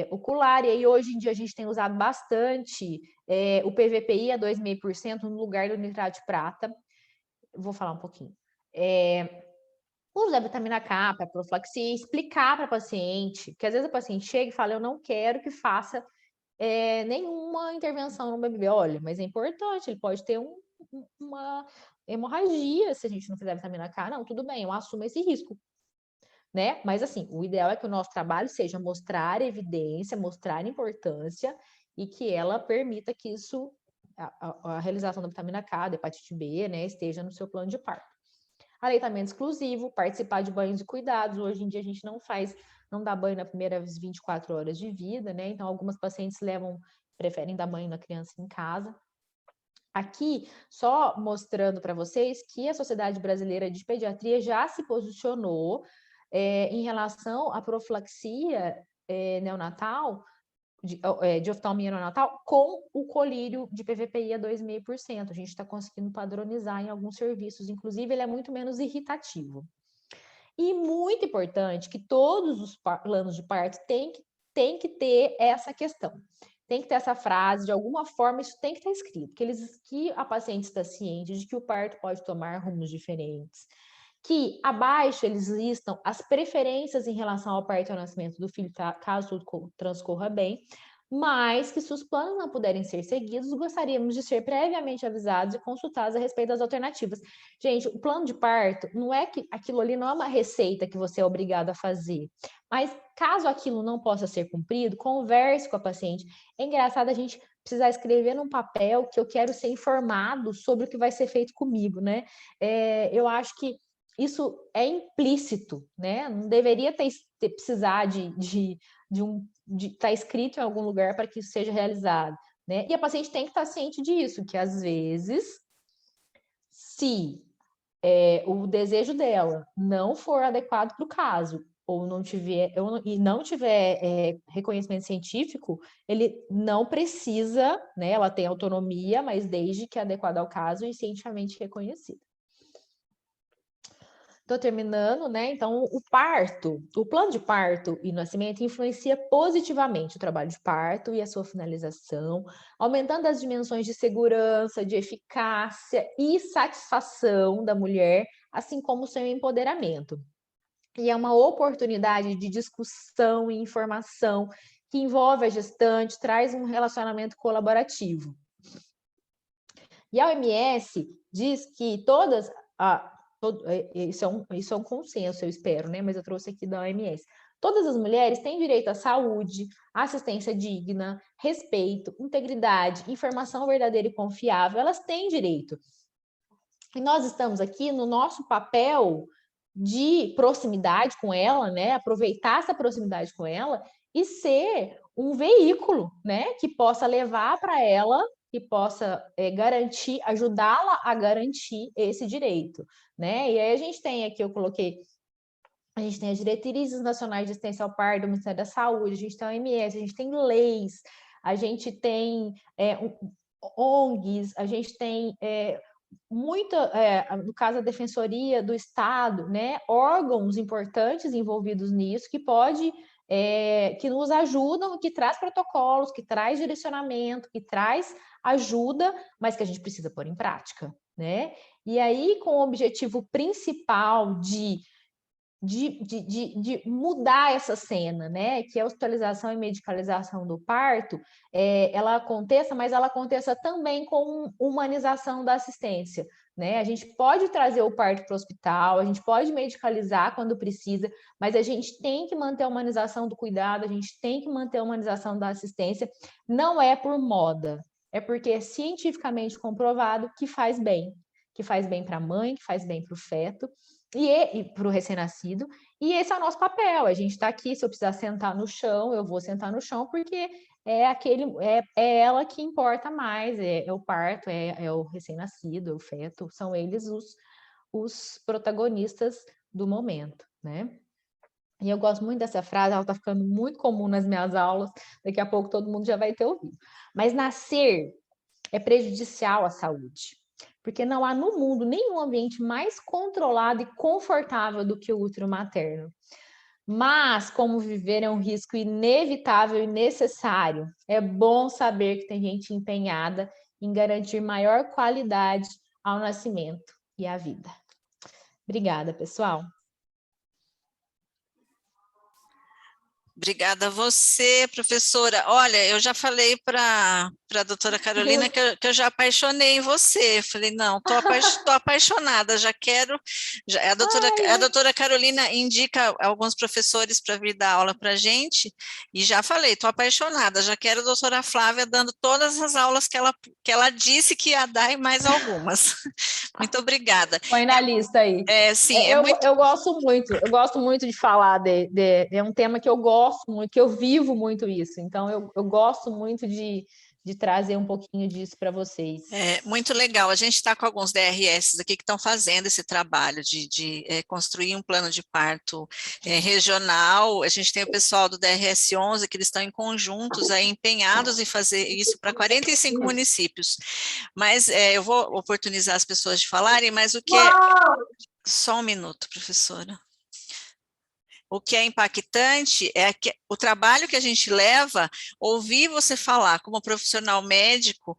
ocular, e aí hoje em dia a gente tem usado bastante o PVPI a 2,5% no lugar do nitrato de prata. Vou falar um pouquinho. Uso da vitamina K para profilaxia, explicar para a paciente, que às vezes a paciente chega e fala, eu não quero que faça nenhuma intervenção no bebê. Olha, mas é importante, ele pode ter uma hemorragia se a gente não fizer vitamina K. Não, tudo bem, eu assumo esse risco, né? Mas assim, o ideal é que o nosso trabalho seja mostrar evidência, mostrar importância e que ela permita que isso, a realização da vitamina K, da hepatite B, né, esteja no seu plano de parto. Aleitamento exclusivo, participar de banhos e cuidados. Hoje em dia a gente não dá banho nas primeiras 24 horas de vida, né? Então algumas pacientes preferem dar banho na criança em casa. Aqui, só mostrando para vocês que a Sociedade Brasileira de Pediatria já se posicionou em relação à profilaxia neonatal, de oftalmia neonatal, com o colírio de PVPI a 2,5%. A gente está conseguindo padronizar em alguns serviços, inclusive ele é muito menos irritativo. E muito importante que todos os planos de parto têm que ter essa questão. Tem que ter essa frase, de alguma forma, isso tem que estar escrito, que a paciente está ciente de que o parto pode tomar rumos diferentes, que abaixo eles listam as preferências em relação ao parto e ao nascimento do filho, caso tudo transcorra bem, mas que se os planos não puderem ser seguidos, gostaríamos de ser previamente avisados e consultados a respeito das alternativas. Gente, o plano de parto, não é que aquilo ali não é uma receita que você é obrigado a fazer, mas caso aquilo não possa ser cumprido, converse com a paciente. É engraçado a gente precisar escrever num papel que eu quero ser informado sobre o que vai ser feito comigo, né? Eu acho que isso é implícito, né? Não deveria precisar de estar escrito em algum lugar para que isso seja realizado, né? E a paciente tem que estar ciente disso, que às vezes, se o desejo dela não for adequado para o caso, ou não tiver reconhecimento científico, ele não precisa, né? Ela tem autonomia, mas desde que adequado ao caso e cientificamente reconhecido. Estou terminando, né? Então, o plano de parto e nascimento influencia positivamente o trabalho de parto e a sua finalização, aumentando as dimensões de segurança, de eficácia e satisfação da mulher, assim como o seu empoderamento. E é uma oportunidade de discussão e informação que envolve a gestante, traz um relacionamento colaborativo. E a OMS diz que isso é um consenso, eu espero, né? Mas eu trouxe aqui da OMS. Todas as mulheres têm direito à saúde, assistência digna, respeito, integridade, informação verdadeira e confiável. Elas têm direito. E nós estamos aqui no nosso papel de proximidade com ela, né? Aproveitar essa proximidade com ela e ser um veículo, né? Que possa levar para ela, que possa garantir, ajudá-la a garantir esse direito, né? E aí a gente tem aqui, eu coloquei, a gente tem as diretrizes nacionais de assistência ao parto do Ministério da Saúde, a gente tem a OMS, a gente tem leis, a gente tem ONGs, a gente tem no caso da Defensoria do Estado, né, órgãos importantes envolvidos nisso, que nos ajudam, que traz protocolos, que traz direcionamento, que traz ajuda, mas que a gente precisa pôr em prática, né? E aí, com o objetivo principal de mudar essa cena, né? Que a hospitalização e medicalização do parto, ela aconteça, mas ela aconteça também com humanização da assistência, né? A gente pode trazer o parto para o hospital, a gente pode medicalizar quando precisa, mas a gente tem que manter a humanização do cuidado, a gente tem que manter a humanização da assistência. Não é por moda, é porque é cientificamente comprovado que faz bem para a mãe, que faz bem para o feto, e para o recém-nascido, e esse é o nosso papel. A gente está aqui, se eu precisar sentar no chão, eu vou sentar no chão, porque é ela que importa mais, é o parto, é o recém-nascido, é o feto, são eles os protagonistas do momento, né? E eu gosto muito dessa frase, ela está ficando muito comum nas minhas aulas, daqui a pouco todo mundo já vai ter ouvido. Mas nascer é prejudicial à saúde, porque não há no mundo nenhum ambiente mais controlado e confortável do que o útero materno. Mas, como viver é um risco inevitável e necessário, é bom saber que tem gente empenhada em garantir maior qualidade ao nascimento e à vida. Obrigada, pessoal. Obrigada a você, professora. Olha, eu já falei para a doutora Carolina que eu já apaixonei em você. Falei, não, estou apaixonada, já quero. A doutora Carolina indica alguns professores para vir dar aula para a gente, e já falei, estou apaixonada, já quero a doutora Flávia dando todas as aulas que ela disse que ia dar e mais algumas. Muito obrigada. Põe na lista aí. Sim, eu gosto muito de falar é um tema que eu gosto muito, que eu vivo muito isso, então eu gosto muito de trazer um pouquinho disso para vocês. Muito legal, a gente está com alguns DRS aqui que estão fazendo esse trabalho de construir um plano de parto regional. A gente tem o pessoal do DRS 11 que eles estão em conjuntos aí, empenhados em fazer isso para 45 municípios, mas eu vou oportunizar as pessoas de falarem, mas o que é... Só um minuto, professora. o que é impactante é que o trabalho que a gente leva, ouvir você falar como profissional médico,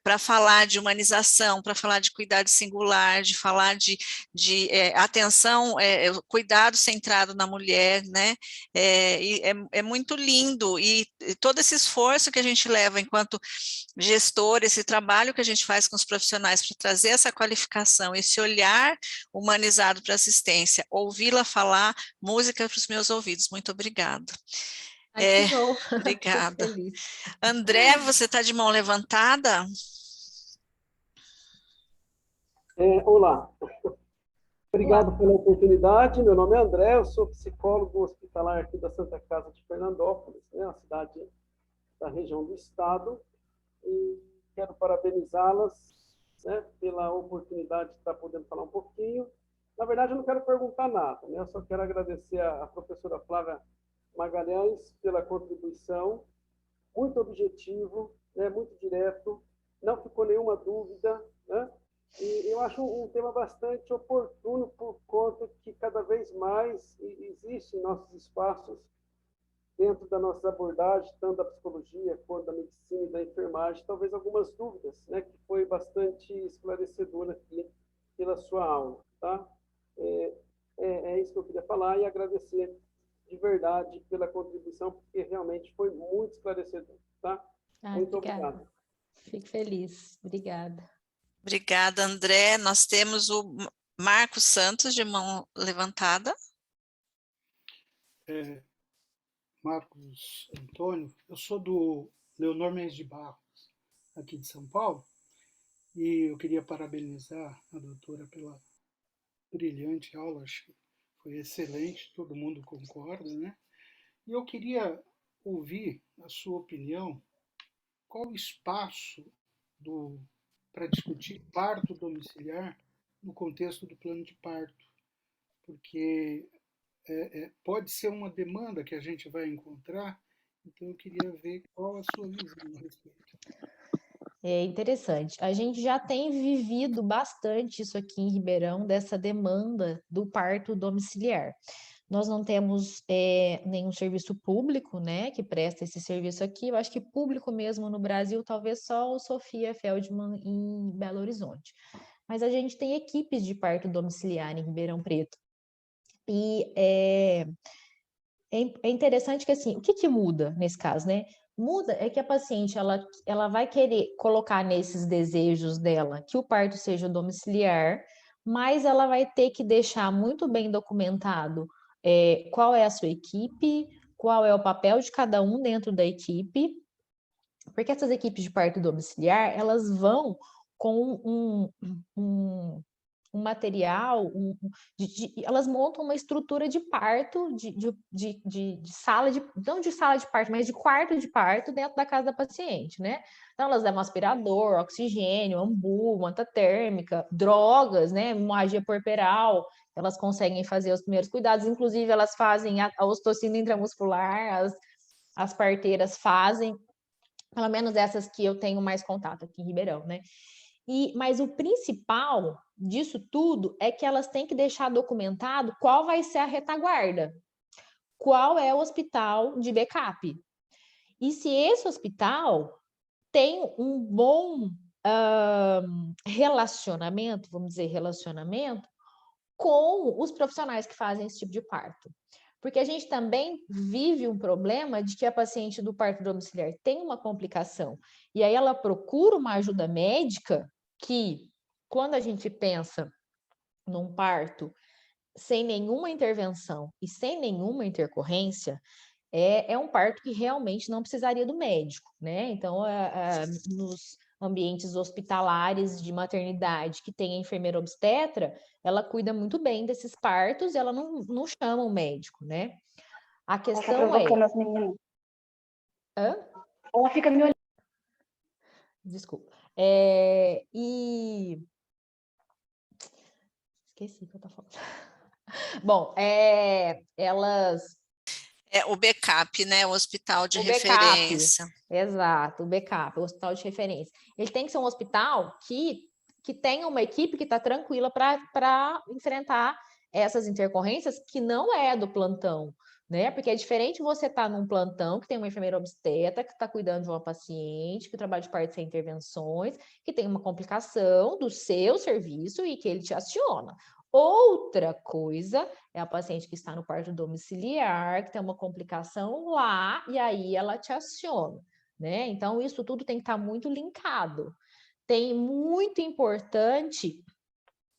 para falar de humanização, para falar de cuidado singular, de falar de atenção, cuidado centrado na mulher, né? É muito lindo, e todo esse esforço que a gente leva enquanto gestor, esse trabalho que a gente faz com os profissionais para trazer essa qualificação, esse olhar humanizado para assistência, ouvi-la falar, música para os meus ouvidos. Muito obrigada. Que bom. Obrigada. Feliz. André, você está de mão levantada? Olá. Obrigado pela oportunidade. Meu nome é André, eu sou psicólogo hospitalar aqui da Santa Casa de Fernandópolis, né, uma cidade da região do estado, e quero parabenizá-las, né, pela oportunidade de estar podendo falar um pouquinho. Na verdade, eu não quero perguntar nada, né, eu só quero agradecer a professora Flávia Magalhães pela contribuição, muito objetivo, né, muito direto, não ficou nenhuma dúvida, né? E eu acho um tema bastante oportuno por conta que cada vez mais existem nossos espaços dentro da nossa abordagem, tanto da psicologia quanto da medicina e da enfermagem, talvez algumas dúvidas, né, que foi bastante esclarecedora aqui pela sua aula, tá? É isso que eu queria falar e agradecer de verdade pela contribuição, porque realmente foi muito esclarecedor, tá? Muito obrigado. Fico feliz. Obrigada. Obrigada, André. Nós temos o Marcos Santos, de mão levantada. Marcos Antônio, eu sou do Leonor Mendes de Barros, aqui de São Paulo, e eu queria parabenizar a doutora pela brilhante aula, acho que foi excelente, todo mundo concorda, né? E eu queria ouvir a sua opinião, qual o espaço para discutir parto domiciliar no contexto do plano de parto, porque pode ser uma demanda que a gente vai encontrar, então eu queria ver qual a sua visão a respeito. É interessante. A gente já tem vivido bastante isso aqui em Ribeirão, dessa demanda do parto domiciliar. Nós não temos nenhum serviço público, né, que presta esse serviço aqui. Eu acho que público mesmo no Brasil, talvez só o Sofia Feldman em Belo Horizonte. Mas a gente tem equipes de parto domiciliar em Ribeirão Preto. E é interessante que, assim, o que muda nesse caso, né? Muda é que a paciente, ela vai querer colocar nesses desejos dela que o parto seja domiciliar, mas ela vai ter que deixar muito bem documentado qual é a sua equipe, qual é o papel de cada um dentro da equipe, porque essas equipes de parto domiciliar, elas vão com um material, elas montam uma estrutura de parto, de sala de, não de sala de parto, mas de quarto de parto dentro da casa da paciente, né? Então, elas levam aspirador, oxigênio, ambu, manta térmica, drogas, né? Hemorragia puerperal, elas conseguem fazer os primeiros cuidados, inclusive elas fazem a ocitocina intramuscular, as parteiras fazem, pelo menos essas que eu tenho mais contato aqui em Ribeirão, né? Mas o principal disso tudo é que elas têm que deixar documentado qual vai ser a retaguarda, qual é o hospital de backup. E se esse hospital tem um bom relacionamento, vamos dizer, com os profissionais que fazem esse tipo de parto. Porque a gente também vive um problema de que a paciente do parto domiciliar tem uma complicação, e aí ela procura uma ajuda médica que, quando a gente pensa num parto sem nenhuma intervenção e sem nenhuma intercorrência, é um parto que realmente não precisaria do médico, né? Então, nos ambientes hospitalares de maternidade que tem a enfermeira obstetra, ela cuida muito bem desses partos e ela não chama o médico, né? A questão as meninas. Hã? Ela fica me olhando. Desculpa. Esqueci o que eu tô falando. Bom, elas... O backup, né? O hospital de referência. Backup, exato, o backup, o hospital de referência. Ele tem que ser um hospital que tenha uma equipe que está tranquila para enfrentar essas intercorrências que não é do plantão, né? Porque é diferente você estar num plantão que tem uma enfermeira obstetra que está cuidando de uma paciente, que trabalha de parto sem intervenções, que tem uma complicação do seu serviço e que ele te aciona. Outra coisa é a paciente que está no parto domiciliar, que tem uma complicação lá, e aí ela te aciona, né? Então, isso tudo tem que estar muito linkado. Tem muito importante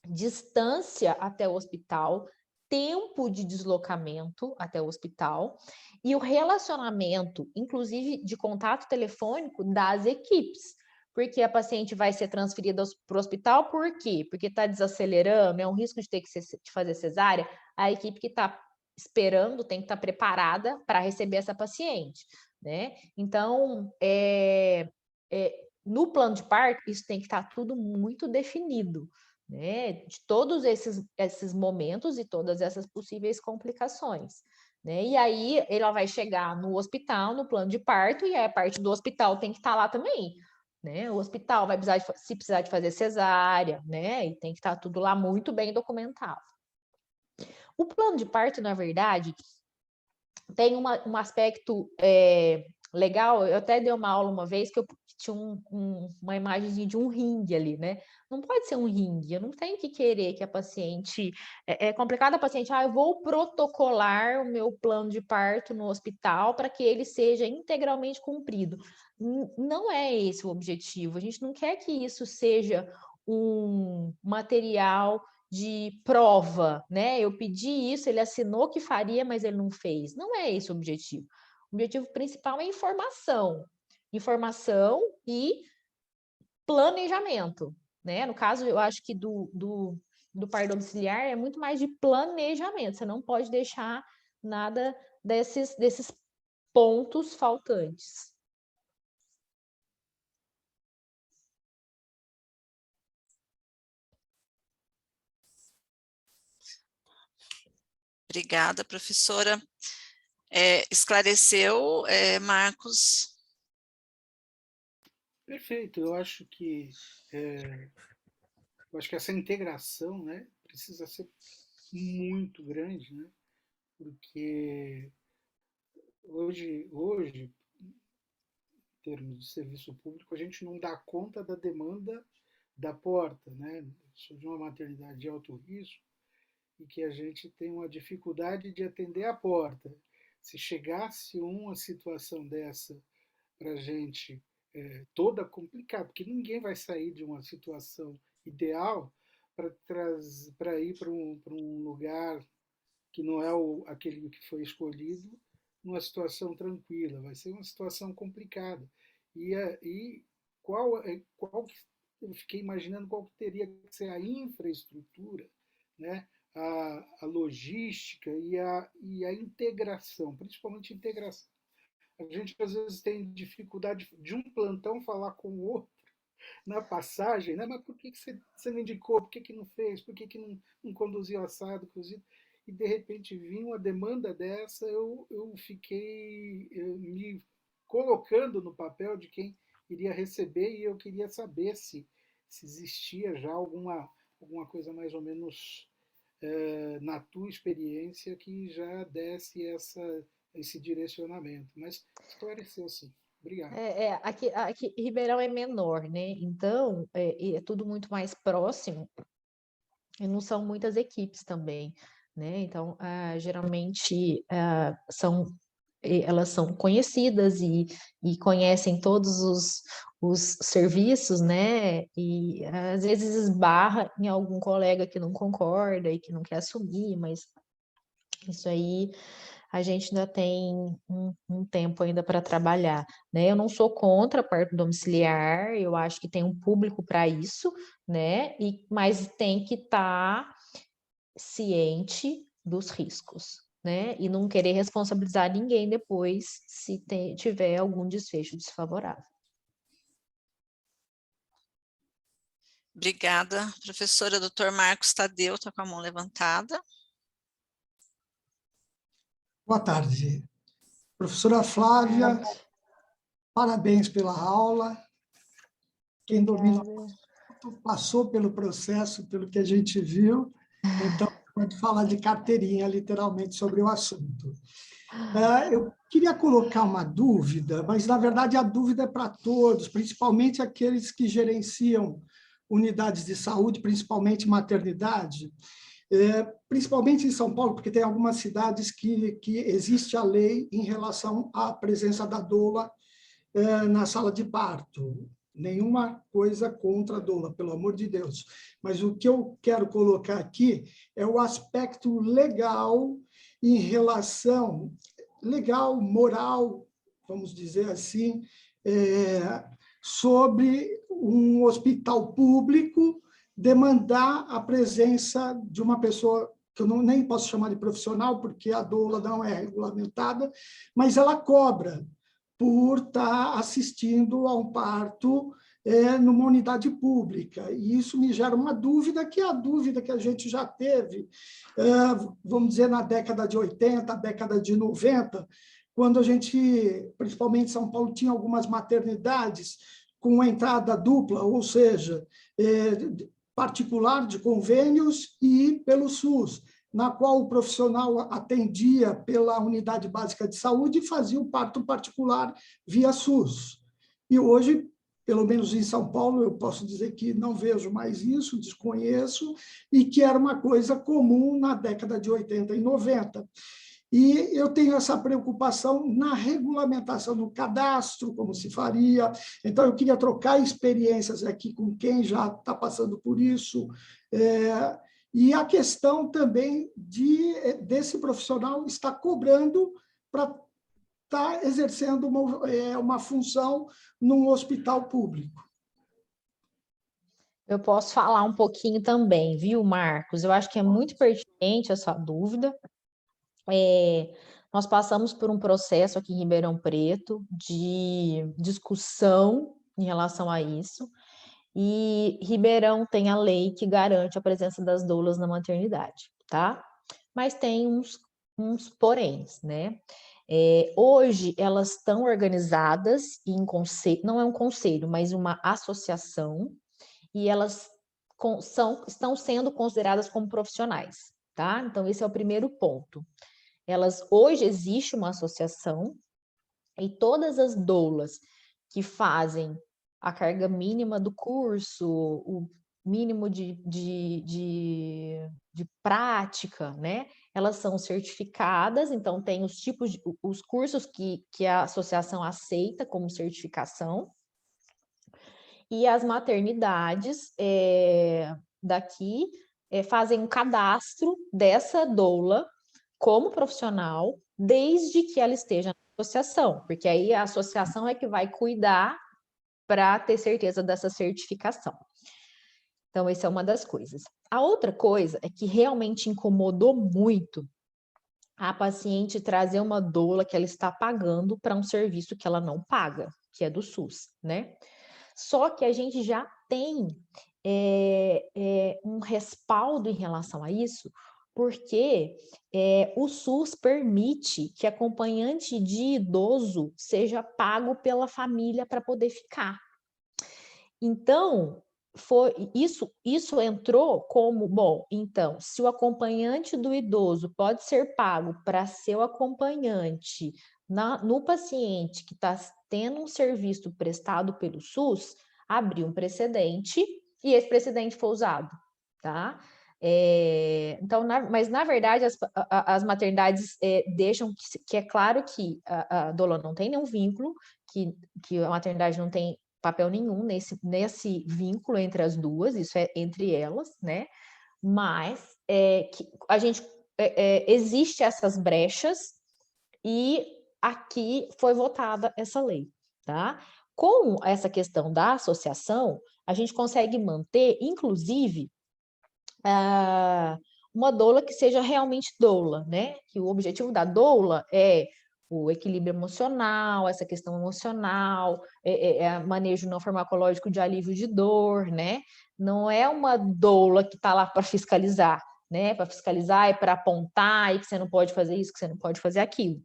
distância até o hospital, tempo de deslocamento até o hospital e o relacionamento, inclusive de contato telefônico das equipes. Porque a paciente vai ser transferida para o hospital, por quê? Porque está desacelerando, é um risco de ter que de fazer cesárea, a equipe que está esperando tem que estar preparada para receber essa paciente, né? Então, no plano de parto, isso tem que estar tudo muito definido, né? De todos esses momentos e todas essas possíveis complicações, né? E aí ela vai chegar no hospital, no plano de parto, e aí a parte do hospital tem que estar lá também, né? O hospital vai precisar se precisar de fazer cesárea, né? E tem que estar tudo lá muito bem documentado. O plano de parto, na verdade, tem um aspecto legal. Eu até dei uma aula uma vez que eu tinha uma imagem de um ringue ali, né? Não pode ser um ringue, eu não tenho que querer que a paciente... É complicado a paciente, eu vou protocolar o meu plano de parto no hospital para que ele seja integralmente cumprido. Não é esse o objetivo, a gente não quer que isso seja um material de prova, né? Eu pedi isso, ele assinou que faria, mas ele não fez. Não é esse o objetivo. O objetivo principal é informação. Informação e planejamento, né? No caso, eu acho que do parto domiciliar é muito mais de planejamento. Você não pode deixar nada desses pontos faltantes. Obrigada, professora. Esclareceu, Marcos? Perfeito, eu acho que essa integração, né, precisa ser muito grande, né, porque hoje, em termos de serviço público, a gente não dá conta da demanda da porta, né? Sou de uma maternidade de alto risco e que a gente tem uma dificuldade de atender a porta. Se chegasse uma situação dessa para a gente toda complicada, porque ninguém vai sair de uma situação ideal para ir para um lugar que não é aquele que foi escolhido, numa situação tranquila, vai ser uma situação complicada. E qual eu fiquei imaginando qual que teria que ser a infraestrutura, né? A logística e a integração, principalmente a integração. A gente às vezes tem dificuldade de um plantão falar com o outro na passagem, né? Mas por que você não indicou? Por que não fez? Por que não conduziu assado, cozido? E de repente vinha uma demanda dessa, eu fiquei me colocando no papel de quem iria receber e eu queria saber se existia já alguma coisa mais ou menos na tua experiência que já desse esse direcionamento. Mas esclareceu sim. Obrigado. Aqui Ribeirão é menor, né? Então, é tudo muito mais próximo e não são muitas equipes também, né? Então, geralmente elas são conhecidas e conhecem todos os serviços, né? E às vezes esbarra em algum colega que não concorda e que não quer assumir, mas isso aí a gente ainda tem um tempo ainda para trabalhar, né? Eu não sou contra parto domiciliar, eu acho que tem um público para isso, né? Mas tem que estar ciente dos riscos, né? E não querer responsabilizar ninguém depois se tiver algum desfecho desfavorável. Obrigada, professora. Doutor Marcos Tadeu está com a mão levantada. Boa tarde. Professora Flávia, parabéns pela aula. Quem domina passou pelo processo, pelo que a gente viu. Então, pode falar de carteirinha, literalmente, sobre o assunto. Eu queria colocar uma dúvida, mas, na verdade, a dúvida é para todos, principalmente aqueles que gerenciam unidades de saúde, principalmente maternidade, principalmente em São Paulo, porque tem algumas cidades que existe a lei em relação à presença da doula na sala de parto. Nenhuma coisa contra a doula, pelo amor de Deus. Mas o que eu quero colocar aqui é o aspecto legal em relação, legal, moral, vamos dizer assim, sobre um hospital público demandar a presença de uma pessoa que eu nem posso chamar de profissional, porque a doula não é regulamentada, mas ela cobra por estar assistindo a um parto numa unidade pública. E isso me gera uma dúvida, que é a dúvida que a gente já teve, vamos dizer, na década de 80, década de 90, quando a gente, principalmente em São Paulo, tinha algumas maternidades com entrada dupla, ou seja, particular de convênios e pelo SUS, na qual o profissional atendia pela unidade básica de saúde e fazia o parto particular via SUS. E hoje, pelo menos em São Paulo, eu posso dizer que não vejo mais isso, desconheço, e que era uma coisa comum na década de 80 e 90. E eu tenho essa preocupação na regulamentação do cadastro, como se faria. Então, eu queria trocar experiências aqui com quem já está passando por isso, e a questão também desse profissional estar cobrando para estar exercendo uma função num hospital público. Eu posso falar um pouquinho também, viu, Marcos? Eu acho que é muito pertinente essa dúvida. Nós passamos por um processo aqui em Ribeirão Preto de discussão em relação a isso, e Ribeirão tem a lei que garante a presença das doulas na maternidade, tá? Mas tem uns poréns, né? Hoje elas estão organizadas em conselho, não é um conselho, mas uma associação, e elas estão sendo consideradas como profissionais, tá? Então, esse é o primeiro ponto. Hoje existe uma associação, e todas as doulas que fazem a carga mínima do curso, o mínimo de prática, né? Elas são certificadas, então tem os cursos que a associação aceita como certificação, e as maternidades daqui fazem um cadastro dessa doula como profissional, desde que ela esteja na associação, porque aí a associação é que vai cuidar para ter certeza dessa certificação. Então, essa é uma das coisas. A outra coisa é que realmente incomodou muito a paciente trazer uma doula que ela está pagando para um serviço que ela não paga, que é do SUS, né? Só que a gente já tem um respaldo em relação a isso, porque o SUS permite que acompanhante de idoso seja pago pela família para poder ficar. Então, isso entrou como, bom, então, se o acompanhante do idoso pode ser pago para ser o acompanhante no paciente que está tendo um serviço prestado pelo SUS, abriu um precedente e esse precedente foi usado, tá? Então, mas na verdade as maternidades deixam que é claro que a doula não tem nenhum vínculo, que a maternidade não tem papel nenhum nesse vínculo entre as duas, isso é entre elas, né? Mas que a gente existe essas brechas, e aqui foi votada essa lei, tá? Com essa questão da associação, a gente consegue manter, inclusive, uma doula que seja realmente doula, né? Que o objetivo da doula é o equilíbrio emocional, essa questão emocional, manejo não farmacológico de alívio de dor, né? Não é uma doula que está lá para fiscalizar, né? Para fiscalizar e para apontar, e que você não pode fazer isso, que você não pode fazer aquilo.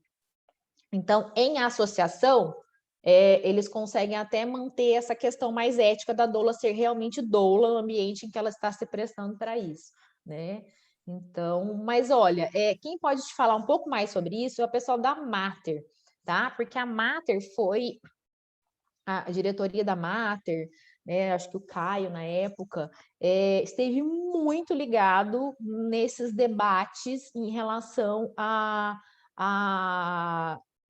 Então, em associação, eles conseguem até manter essa questão mais ética da doula ser realmente doula no ambiente em que ela está se prestando para isso, né? Então, mas olha, quem pode te falar um pouco mais sobre isso é o pessoal da Mater, tá? Porque a Mater foi a diretoria da Mater, né, acho que o Caio, na época, esteve muito ligado nesses debates em relação a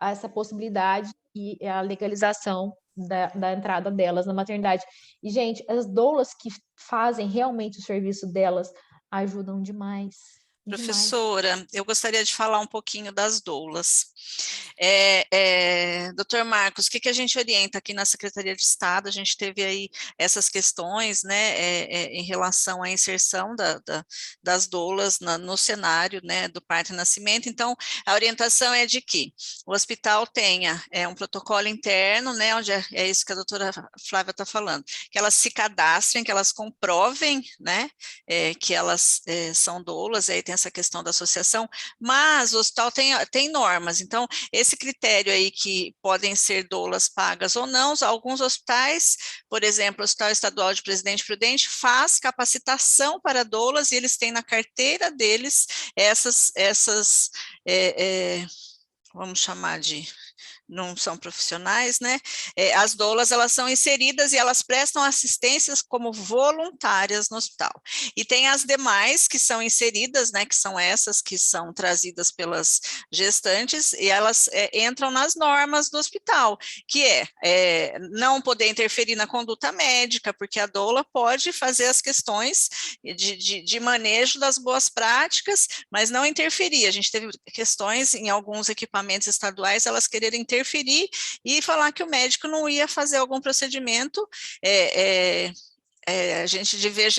essa possibilidade e a legalização da entrada delas na maternidade. E, gente, as doulas que fazem realmente o serviço delas ajudam demais. Demais. Professora, eu gostaria de falar um pouquinho das doulas. Doutor Marcos, o que a gente orienta aqui na Secretaria de Estado? A gente teve aí essas questões, né, em relação à inserção das doulas no cenário, né, do parto e nascimento. Então, a orientação é de que o hospital tenha um protocolo interno, né, onde é isso que a doutora Flávia está falando, que elas se cadastrem, que elas comprovem, né, que elas são doulas, aí tem essa questão da associação, mas o hospital tem normas, então esse critério aí que podem ser doulas pagas ou não, alguns hospitais, por exemplo, o Hospital Estadual de Presidente Prudente faz capacitação para doulas e eles têm na carteira deles essas vamos chamar de, não são profissionais, né? As doulas, elas são inseridas e elas prestam assistências como voluntárias no hospital. E tem as demais que são inseridas, né? Que são essas que são trazidas pelas gestantes e elas entram nas normas do hospital, que não poder interferir na conduta médica, porque a doula pode fazer as questões de manejo das boas práticas, mas não interferir. A gente teve questões em alguns equipamentos estaduais, elas quererem interferir e falar que o médico não ia fazer algum procedimento. A gente de ver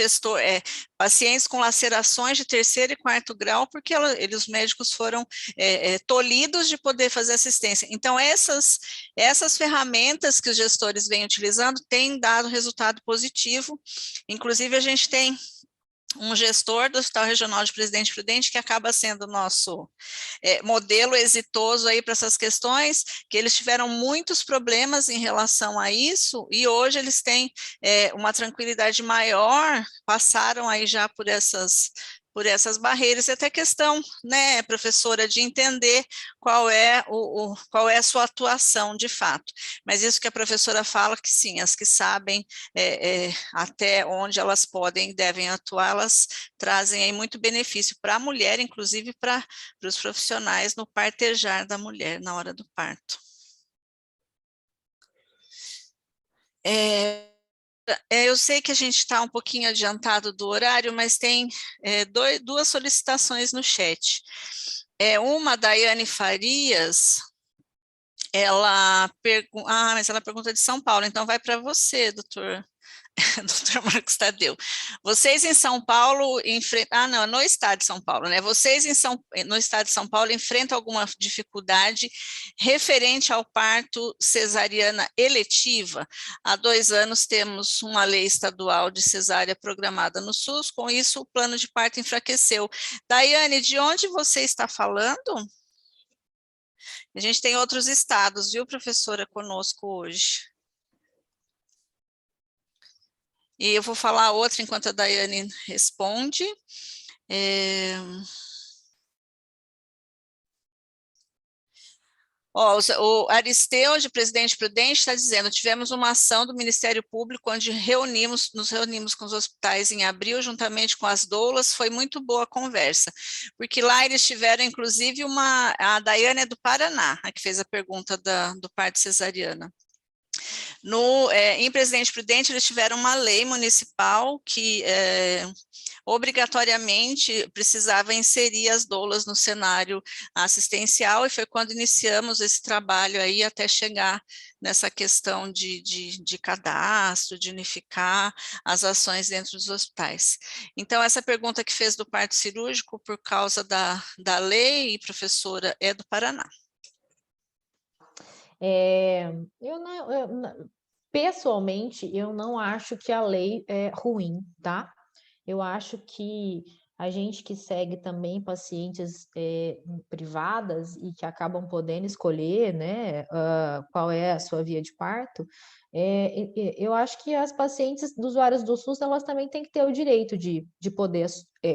pacientes com lacerações de 3º e 4º grau, porque os médicos foram tolhidos de poder fazer assistência. Então, essas ferramentas que os gestores vêm utilizando têm dado resultado positivo. Inclusive, a gente tem um gestor do Hospital Regional de Presidente Prudente que acaba sendo nosso modelo exitoso aí para essas questões, que eles tiveram muitos problemas em relação a isso, e hoje eles têm uma tranquilidade maior, passaram aí já por essas barreiras, e até questão, né, professora, de entender qual é a sua atuação de fato. Mas isso que a professora fala, que sim, as que sabem até onde elas podem e devem atuar, elas trazem aí muito benefício para a mulher, inclusive para os profissionais no partejar da mulher, na hora do parto. Eu sei que a gente está um pouquinho adiantado do horário, mas tem duas solicitações no chat. Uma, Daiane Farias, mas ela pergunta de São Paulo, então vai para você, doutor Marcos Tadeu. Vocês em São Paulo no estado de São Paulo, né? Vocês no estado de São Paulo enfrentam alguma dificuldade referente ao parto cesariana eletiva? Há 2 anos temos uma lei estadual de cesárea programada no SUS, com isso o plano de parto enfraqueceu. Daiane, de onde você está falando? A gente tem outros estados, viu, professora, conosco hoje. E eu vou falar outra enquanto a Daiane responde. O Aristeu, de Presidente Prudente, está dizendo: tivemos uma ação do Ministério Público onde nos reunimos com os hospitais em abril, juntamente com as doulas, foi muito boa a conversa, porque lá eles tiveram, inclusive, a Daiane é do Paraná, a que fez a pergunta do parto cesariana. Em Presidente Prudente, eles tiveram uma lei municipal que obrigatoriamente precisava inserir as doulas no cenário assistencial, e foi quando iniciamos esse trabalho aí até chegar nessa questão de cadastro, de unificar as ações dentro dos hospitais. Então, essa pergunta que fez do parto cirúrgico, por causa da lei, professora, é do Paraná. Pessoalmente, eu não acho que a lei é ruim, tá? Eu acho que a gente que segue também pacientes privadas e que acabam podendo escolher, né, qual é a sua via de parto, eu acho que as pacientes usuárias do SUS, elas também têm que ter o direito de poder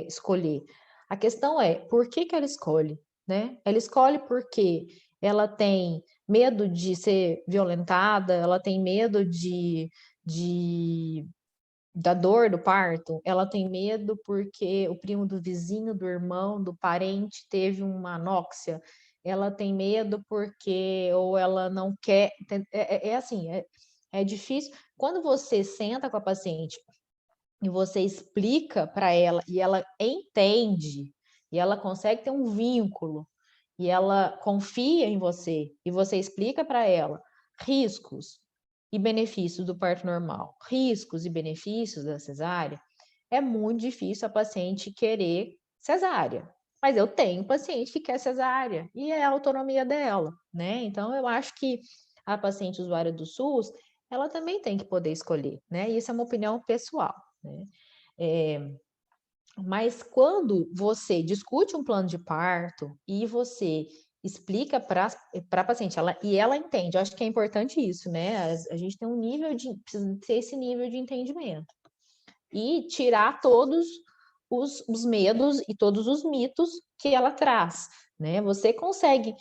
escolher. A questão é, por que que ela escolhe, né? Ela escolhe porque ela tem medo de ser violentada, ela tem medo da dor do parto, ela tem medo porque o primo do vizinho, do irmão, do parente teve uma anóxia, ela tem medo porque, ou ela não quer, assim, é difícil. Quando você senta com a paciente e você explica para ela, e ela entende, e ela consegue ter um vínculo, e ela confia em você, e você explica para ela riscos e benefícios do parto normal, riscos e benefícios da cesárea, é muito difícil a paciente querer cesárea. Mas eu tenho paciente que quer cesárea, e é a autonomia dela, né? Então, eu acho que a paciente usuária do SUS, ela também tem que poder escolher, né? Isso é uma opinião pessoal, né? Mas quando você discute um plano de parto e você explica para a paciente, ela entende, eu acho que é importante isso, né? A gente tem um nível precisa ter esse nível de entendimento. E tirar todos os medos e todos os mitos que ela traz, né? Você consegue,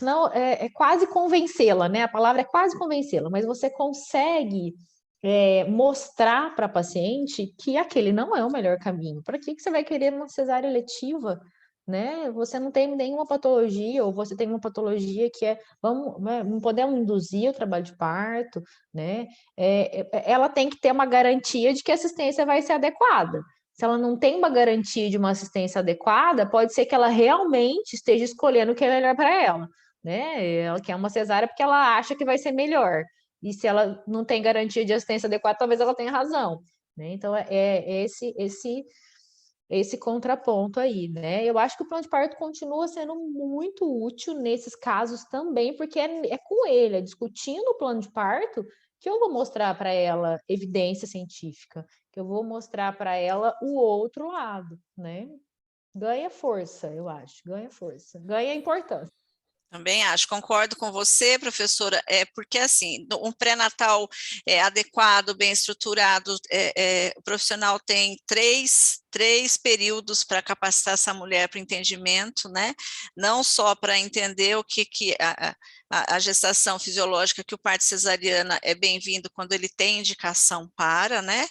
não, é quase convencê-la, né? A palavra é quase convencê-la, mas você consegue mostrar para a paciente que aquele não é o melhor caminho. Para que você vai querer uma cesárea eletiva, né? Você não tem nenhuma patologia, ou você tem uma patologia que não podemos induzir o trabalho de parto, né? Ela tem que ter uma garantia de que a assistência vai ser adequada. Se ela não tem uma garantia de uma assistência adequada, pode ser que ela realmente esteja escolhendo o que é melhor para ela, né? Ela quer uma cesárea porque ela acha que vai ser melhor. E se ela não tem garantia de assistência adequada, talvez ela tenha razão, né? Então, é esse contraponto aí, né? Eu acho que o plano de parto continua sendo muito útil nesses casos também, porque é com ele, é discutindo o plano de parto, que eu vou mostrar para ela evidência científica, que eu vou mostrar para ela o outro lado, né? Ganha força, eu acho, ganha força, ganha importância. Também acho, concordo com você, professora, porque assim, um pré-natal adequado, bem estruturado, o profissional tem três períodos para capacitar essa mulher para o entendimento, né? Não só para entender o que a gestação fisiológica, que o parto cesariana é bem-vindo quando ele tem indicação para, né?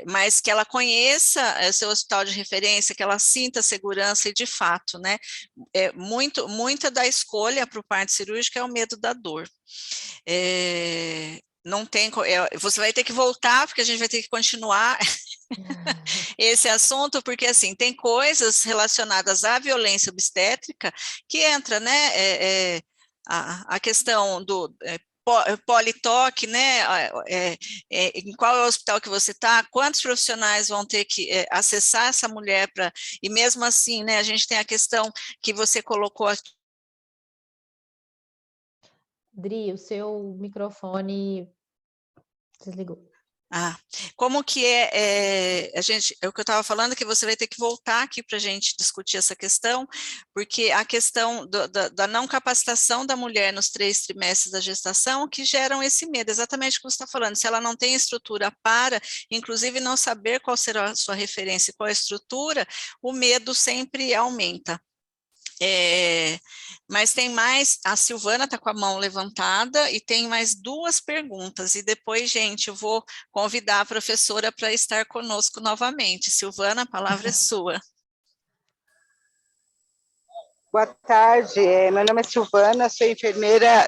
Mas que ela conheça seu hospital de referência, que ela sinta segurança e de fato, né? Muita da escolha para o parto cirúrgico é o medo da dor. Não tem, você vai ter que voltar, porque a gente vai ter que continuar esse assunto, porque assim, tem coisas relacionadas à violência obstétrica que entra, né, a questão do politoque, né, em qual é o hospital que você está, quantos profissionais vão ter que acessar essa mulher para, e mesmo assim, né, a gente tem a questão que você colocou aqui. Dri, o seu microfone desligou. Como que o que eu estava falando, que você vai ter que voltar aqui para a gente discutir essa questão, porque a questão da não capacitação da mulher nos 3 trimestres da gestação, que geram esse medo, exatamente o que você está falando, se ela não tem estrutura para, inclusive não saber qual será a sua referência, qual a estrutura, o medo sempre aumenta. Mas tem mais, a Silvana está com a mão levantada e tem mais 2 perguntas, e depois, gente, eu vou convidar a professora para estar conosco novamente. Silvana, a palavra é sua. Boa tarde, meu nome é Silvana, sou enfermeira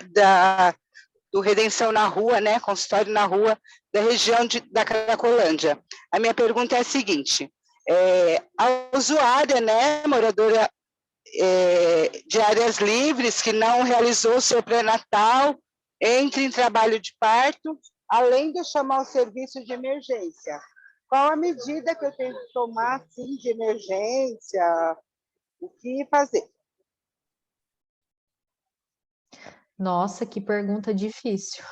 do Redenção na Rua, né, consultório na Rua, da região da Cracolândia. A minha pergunta é a seguinte, a usuária, né, moradora de áreas livres, que não realizou seu pré-natal, entre em trabalho de parto, além de chamar o serviço de emergência. Qual a medida que eu tenho que tomar, assim, de emergência? O que fazer? Nossa, que pergunta difícil.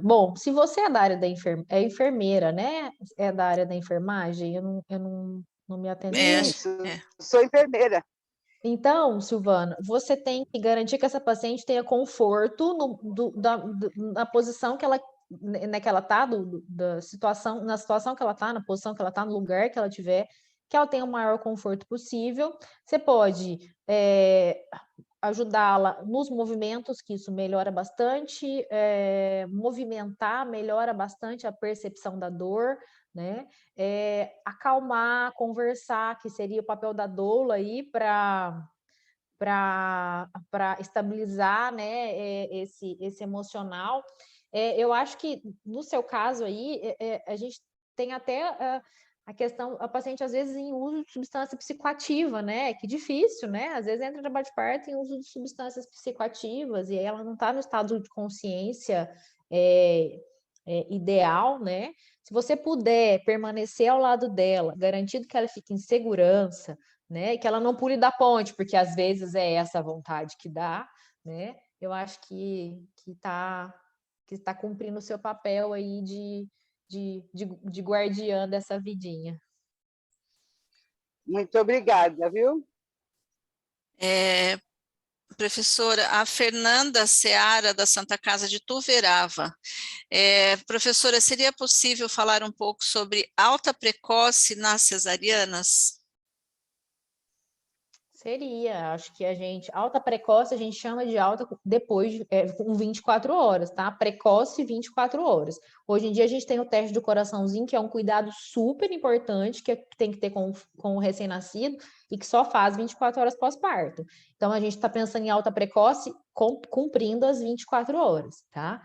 Bom, se você é da área da enfermeira, né? É da área da enfermagem, eu não me atendo. Isso, sou enfermeira. Então, Silvana, você tem que garantir que essa paciente tenha conforto na posição que ela né, que ela está, da situação, na situação que ela está, na posição que ela está, no lugar que ela tiver, que ela tenha o maior conforto possível. Você pode ajudá-la nos movimentos, que isso melhora bastante, movimentar melhora bastante a percepção da dor, né? Acalmar, conversar, que seria o papel da doula aí para estabilizar, né, esse emocional. Eu acho que, no seu caso aí, a gente tem até a questão, a paciente, às vezes, em uso de substância psicoativa, né, que difícil, né, às vezes entra em trabalho de parto em uso de substâncias psicoativas, e aí ela não está no estado de consciência ideal, né. Se você puder permanecer ao lado dela, garantido que ela fique em segurança, né, e que ela não pule da ponte, porque às vezes é essa vontade que dá, né, eu acho que está cumprindo o seu papel aí de guardiã dessa vidinha. Muito obrigada, viu? Professora, a Fernanda Seara, da Santa Casa de Tuverava. Professora, seria possível falar um pouco sobre alta precoce nas cesarianas? Seria, acho que alta precoce a gente chama de alta depois, com 24 horas, tá? Precoce, 24 horas. Hoje em dia a gente tem o teste do coraçãozinho, que é um cuidado super importante, que tem que ter com o recém-nascido, e que só faz 24 horas pós-parto. Então a gente está pensando em alta precoce cumprindo as 24 horas, tá?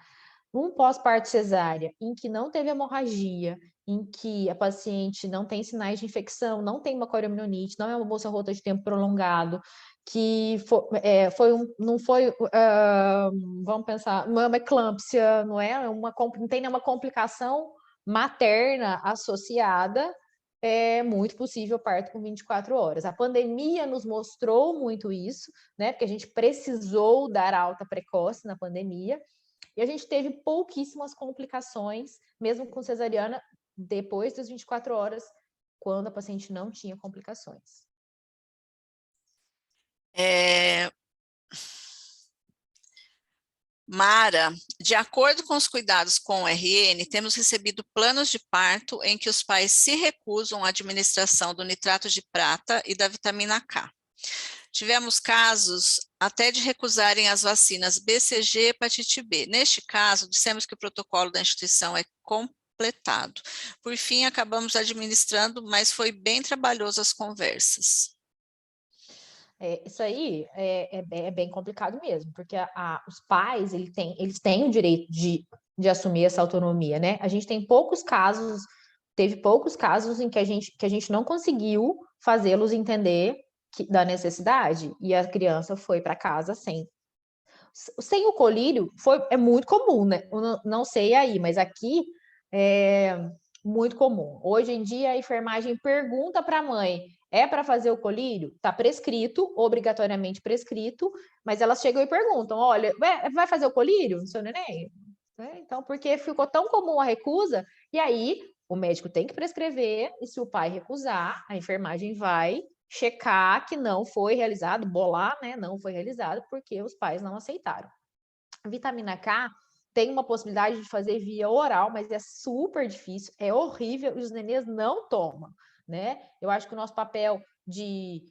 Um pós-parto cesárea em que não teve hemorragia, em que a paciente não tem sinais de infecção, não tem uma coriamnionites, não é uma bolsa rota de tempo prolongado, que não foi, vamos pensar, não é uma eclâmpsia, não tem nenhuma complicação materna associada, é muito possível parto com 24 horas. A pandemia nos mostrou muito isso, né? Porque a gente precisou dar alta precoce na pandemia, e a gente teve pouquíssimas complicações, mesmo com cesariana, depois das 24 horas, quando a paciente não tinha complicações. Mara, de acordo com os cuidados com o RN, temos recebido planos de parto em que os pais se recusam à administração do nitrato de prata e da vitamina K. Tivemos casos até de recusarem as vacinas BCG e hepatite B. Neste caso, dissemos que o protocolo da instituição é completado. Por fim, acabamos administrando, mas foi bem trabalhoso as conversas. Isso aí é bem complicado mesmo, porque os pais, eles têm o direito de assumir essa autonomia, né? A gente tem teve poucos casos em que a gente não conseguiu fazê-los entender da necessidade, e a criança foi para casa sem o colírio. É muito comum, né? Eu não sei aí, mas aqui é muito comum. Hoje em dia a enfermagem pergunta para a mãe: é para fazer o colírio? Está prescrito, obrigatoriamente prescrito, mas elas chegam e perguntam: olha, vai fazer o colírio no seu neném? Então, porque ficou tão comum a recusa, e aí o médico tem que prescrever, e se o pai recusar, a enfermagem vai checar que não foi realizado, bolar, né? Não foi realizado porque os pais não aceitaram. A vitamina K tem uma possibilidade de fazer via oral, mas é super difícil, é horrível, e os nenês não tomam, né? Eu acho que o nosso papel de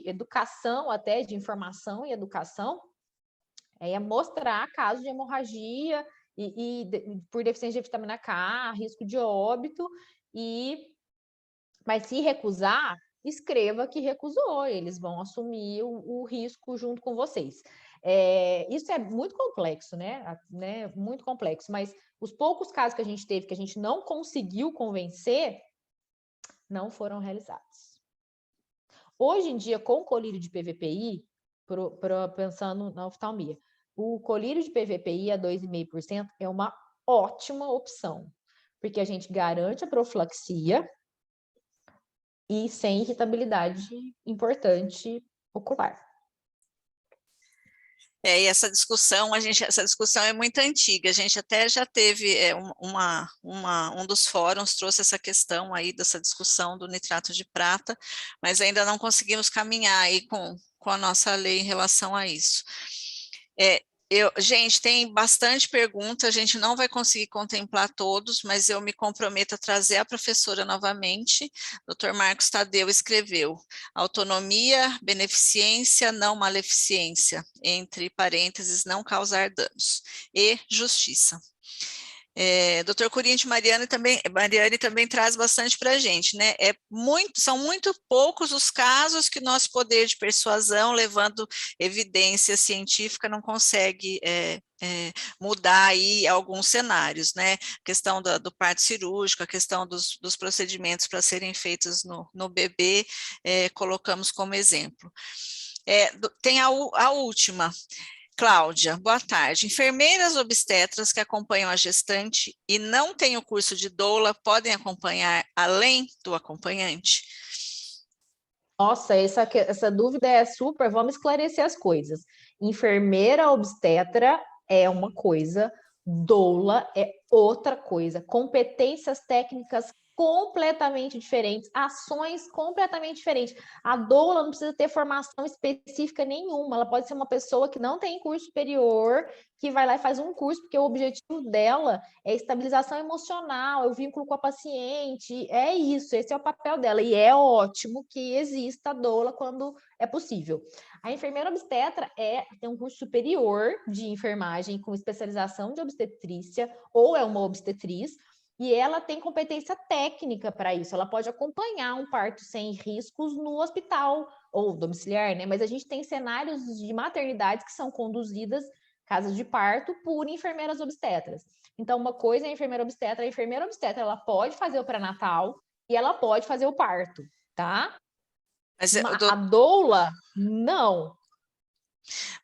educação, até de informação e educação, é mostrar casos de hemorragia por deficiência de vitamina K, risco de óbito, mas se recusar, escreva que recusou, eles vão assumir o risco junto com vocês. Isso é muito complexo, né? Muito complexo, mas os poucos casos que a gente teve, que a gente não conseguiu convencer, não foram realizados. Hoje em dia, com o colírio de PVPI, pensando na oftalmia, o colírio de PVPI a 2,5% é uma ótima opção, porque a gente garante a profilaxia e sem irritabilidade importante ocular. E essa discussão é muito antiga, a gente até já teve um dos fóruns trouxe essa questão aí dessa discussão do nitrato de prata, mas ainda não conseguimos caminhar aí com a nossa lei em relação a isso. Gente, tem bastante pergunta, a gente não vai conseguir contemplar todos, mas eu me comprometo a trazer a professora novamente. Dr. Marcos Tadeu escreveu: autonomia, beneficência, não maleficência, entre parênteses, não causar danos, e justiça. Dr. Corinti Mariane também traz bastante para a gente, né? São muito poucos os casos que nosso poder de persuasão, levando evidência científica, não consegue mudar aí alguns cenários, né? A questão do parto cirúrgico, a questão dos procedimentos para serem feitos no bebê, colocamos como exemplo. Tem a última. Cláudia, boa tarde. Enfermeiras obstetras que acompanham a gestante e não têm o curso de doula podem acompanhar além do acompanhante? Nossa, essa dúvida é super. Vamos esclarecer as coisas. Enfermeira obstetra é uma coisa, doula é outra coisa. Competências técnicas completamente diferentes, ações completamente diferentes. A doula não precisa ter formação específica nenhuma, ela pode ser uma pessoa que não tem curso superior, que vai lá e faz um curso, porque o objetivo dela é estabilização emocional, é o vínculo com a paciente, é isso, esse é o papel dela, e é ótimo que exista a doula quando é possível. A enfermeira obstetra tem um curso superior de enfermagem com especialização de obstetrícia, ou é uma obstetriz, e ela tem competência técnica para isso, ela pode acompanhar um parto sem riscos no hospital, ou domiciliar, né? Mas a gente tem cenários de maternidades que são conduzidas, casas de parto, por enfermeiras obstetras. Então, uma coisa é a enfermeira obstetra, ela pode fazer o pré-natal e ela pode fazer o parto, tá? Mas, a doula, não.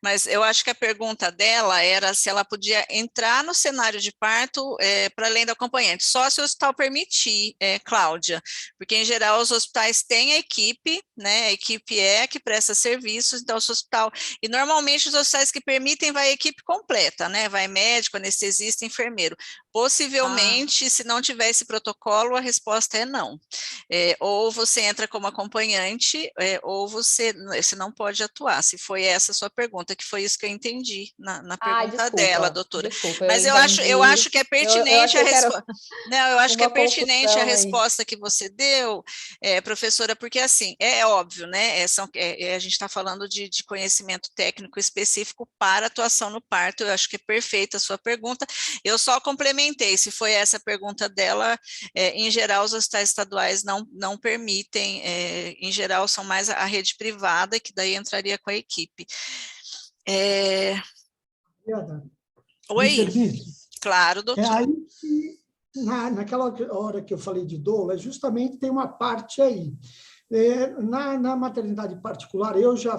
Mas eu acho que a pergunta dela era se ela podia entrar no cenário de parto para além do acompanhante, só se o hospital permitir, Cláudia, porque em geral os hospitais têm a equipe, né? A equipe que presta serviços, então o hospital, e normalmente os hospitais que permitem vai a equipe completa, né? Vai médico, anestesista, enfermeiro. Possivelmente, se não tiver esse protocolo, a resposta é não. Ou você entra como acompanhante, ou você não pode atuar, se foi essa a sua pergunta, que foi isso que eu entendi na pergunta dela, doutora. Desculpa, mas eu acho que é pertinente a resposta. Não, eu acho que é pertinente a resposta que você deu, professora, porque assim, é óbvio, né? A gente está falando de conhecimento técnico específico para atuação no parto, eu acho que é perfeita a sua pergunta. Eu só complementei, se foi essa a pergunta dela, em geral, os hospitais estaduais não permitem, em geral, são mais a rede privada, que daí entraria com a equipe. Oi, claro, doutor. Aí que, naquela hora que eu falei de doula, justamente tem uma parte aí. Na maternidade particular, eu já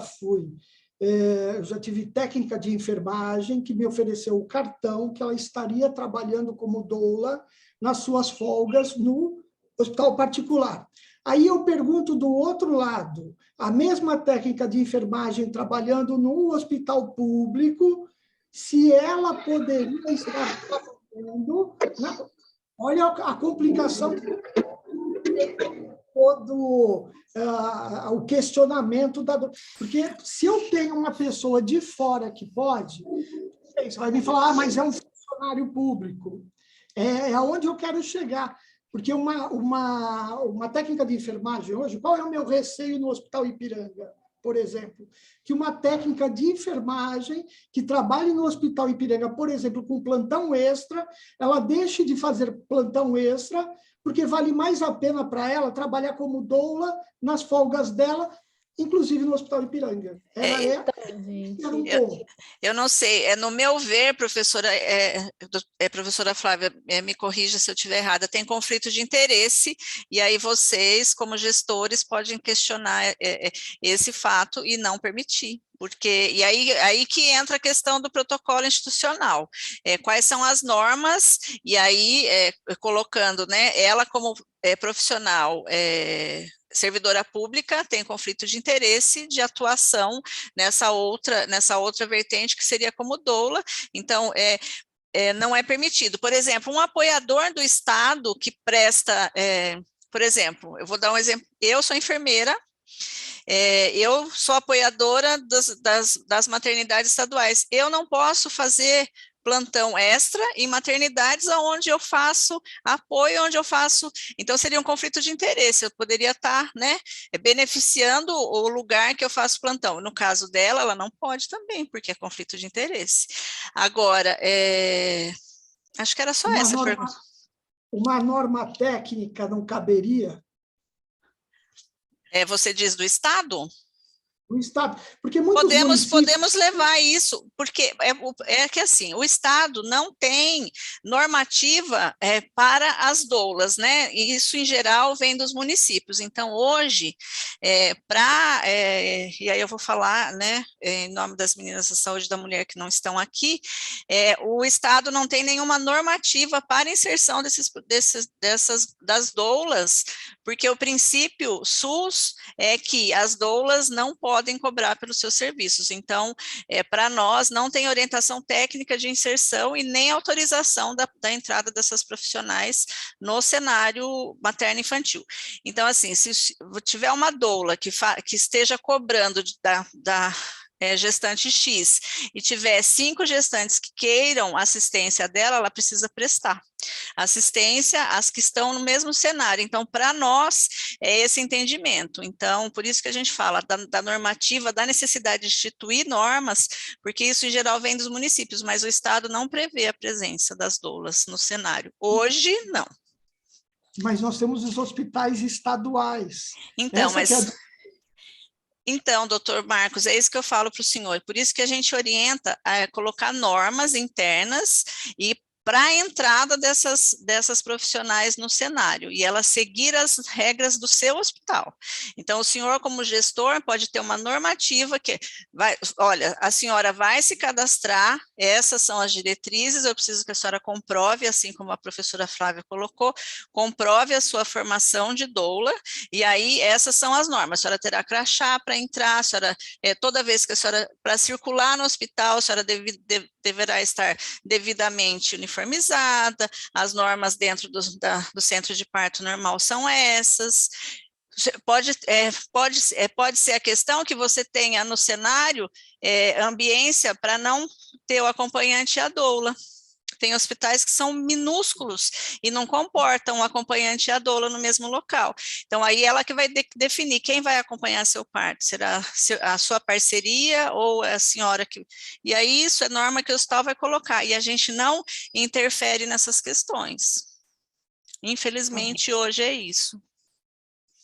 tive técnica de enfermagem que me ofereceu o cartão que ela estaria trabalhando como doula nas suas folgas no hospital particular. Aí eu pergunto do outro lado, a mesma técnica de enfermagem trabalhando no hospital público, se ela poderia estar trabalhando, olha a complicação, todo o questionamento porque se eu tenho uma pessoa de fora que pode, você vai me falar, mas é um funcionário público, é aonde eu quero chegar. Porque uma técnica de enfermagem hoje, qual é o meu receio no Hospital Ipiranga, por exemplo? Que uma técnica de enfermagem que trabalhe no Hospital Ipiranga, por exemplo, com plantão extra, ela deixe de fazer plantão extra, porque vale mais a pena para ela trabalhar como doula nas folgas dela, inclusive no Hospital Ipiranga. Eu não sei, no meu ver, professora, professora Flávia, me corrija se eu estiver errada, tem conflito de interesse, e aí vocês, como gestores, podem questionar esse fato e não permitir. E aí que entra a questão do protocolo institucional, quais são as normas, e aí colocando, né, ela como profissional, servidora pública, tem conflito de interesse de atuação nessa outra vertente, que seria como doula, então não é permitido. Por exemplo, um apoiador do Estado que presta, por exemplo, eu vou dar um exemplo, eu sou enfermeira, eu sou apoiadora das maternidades estaduais, eu não posso fazer plantão extra em maternidades onde eu faço apoio, onde eu faço, então seria um conflito de interesse, eu poderia estar, né, beneficiando o lugar que eu faço plantão, no caso dela, ela não pode também, porque é conflito de interesse. Agora, acho que era só essa a pergunta. Uma norma técnica não caberia? Você diz do Estado? O Estado, porque muitos Podemos levar isso, porque é que assim, o Estado não tem normativa para as doulas, né? E isso, em geral, vem dos municípios. Então, hoje, e aí eu vou falar, né, em nome das meninas da saúde da mulher que não estão aqui, o Estado não tem nenhuma normativa para inserção das doulas, porque o princípio SUS é que as doulas não podem cobrar pelos seus serviços. Então, para nós, não tem orientação técnica de inserção e nem autorização da entrada dessas profissionais no cenário materno-infantil. Então, assim, se tiver uma doula que esteja cobrando da gestante X e tiver 5 gestantes que queiram assistência dela, ela precisa prestar assistência às que estão no mesmo cenário. Então, para nós, é esse entendimento. Então, por isso que a gente fala da normativa, da necessidade de instituir normas, porque isso, em geral, vem dos municípios, mas o Estado não prevê a presença das doulas no cenário. Hoje, não. Mas nós temos os hospitais estaduais. Então, doutor Marcos, é isso que eu falo para o senhor, por isso que a gente orienta a colocar normas internas e para a entrada dessas profissionais no cenário, e ela seguir as regras do seu hospital. Então, o senhor, como gestor, pode ter uma normativa que olha, a senhora vai se cadastrar, essas são as diretrizes, eu preciso que a senhora comprove, assim como a professora Flávia colocou, comprove a sua formação de doula, e aí essas são as normas, a senhora terá crachá para entrar, a senhora, toda vez que a senhora, para circular no hospital, a senhora deverá estar devidamente uniformizada, as normas dentro do centro de parto normal são essas. Pode ser a questão que você tenha no cenário ambiência para não ter o acompanhante e a doula. Tem hospitais que são minúsculos e não comportam o acompanhante e a doula no mesmo local. Então, aí ela que vai definir quem vai acompanhar seu parto. Será a sua parceria ou a senhora que... E aí isso é norma que o hospital vai colocar. E a gente não interfere nessas questões. Infelizmente, hoje é isso.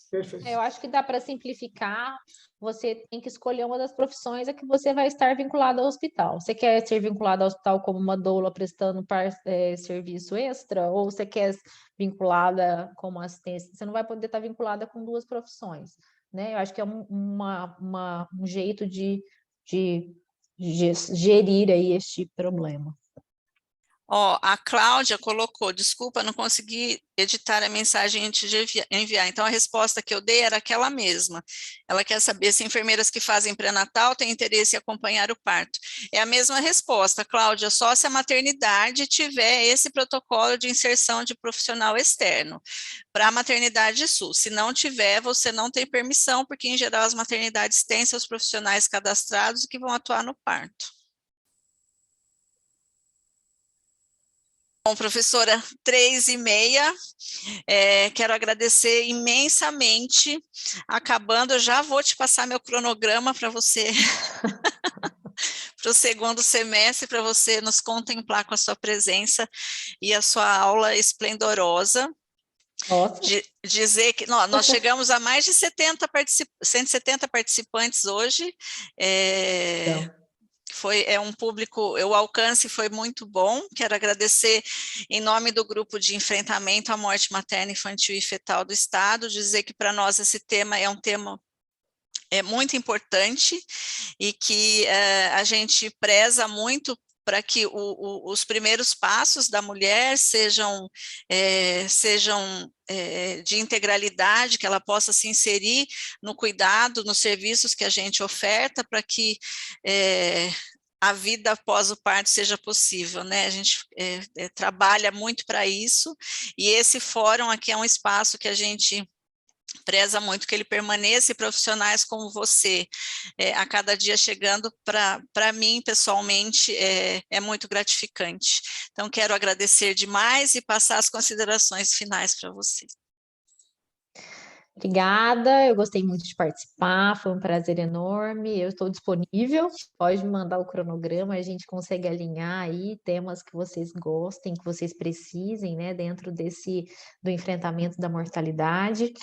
Perfeito. Eu acho que dá para simplificar. Você tem que escolher uma das profissões a que você vai estar vinculado ao hospital. Você quer ser vinculado ao hospital como uma doula prestando serviço extra, ou você quer vinculada como assistência? Você não vai poder estar vinculada com 2 profissões, né? Eu acho que é um jeito de gerir aí este problema. A Cláudia colocou, desculpa, não consegui editar a mensagem antes de enviar, então a resposta que eu dei era aquela mesma. Ela quer saber se enfermeiras que fazem pré-natal têm interesse em acompanhar o parto. É a mesma resposta, Cláudia, só se a maternidade tiver esse protocolo de inserção de profissional externo para a maternidade SUS. Se não tiver, você não tem permissão, porque em geral as maternidades têm seus profissionais cadastrados que vão atuar no parto. Bom, professora, 3h30, quero agradecer imensamente. Acabando, eu já vou te passar meu cronograma para você, para o segundo semestre, para você nos contemplar com a sua presença e a sua aula esplendorosa. Nossa. Dizer que nós chegamos a mais de 170 participantes hoje. É um público, o alcance foi muito bom. Quero agradecer em nome do grupo de enfrentamento à morte materna, infantil e fetal do Estado, dizer que para nós esse tema é um tema muito importante e que a gente preza muito para que os primeiros passos da mulher sejam de integralidade, que ela possa se inserir no cuidado, nos serviços que a gente oferta, para que a vida após o parto seja possível, né? A gente trabalha muito para isso, e esse fórum aqui é um espaço que a gente preza muito que ele permaneça, e profissionais como você, a cada dia chegando, para mim, pessoalmente, é muito gratificante. Então, quero agradecer demais e passar as considerações finais para você. Obrigada, eu gostei muito de participar, foi um prazer enorme, eu estou disponível, pode me mandar o cronograma, a gente consegue alinhar aí temas que vocês gostem, que vocês precisem, né, dentro do enfrentamento da mortalidade.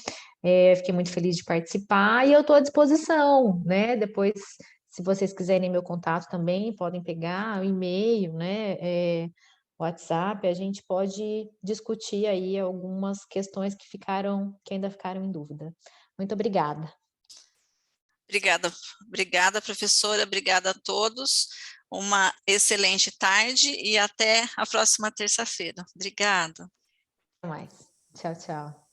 Fiquei muito feliz de participar e eu estou à disposição, né, depois, se vocês quiserem meu contato também, podem pegar o e-mail, né, WhatsApp, a gente pode discutir aí algumas questões que ainda ficaram em dúvida. Muito obrigada. Obrigada, professora, obrigada a todos. Uma excelente tarde e até a próxima terça-feira. Obrigada. Até mais. Tchau, tchau.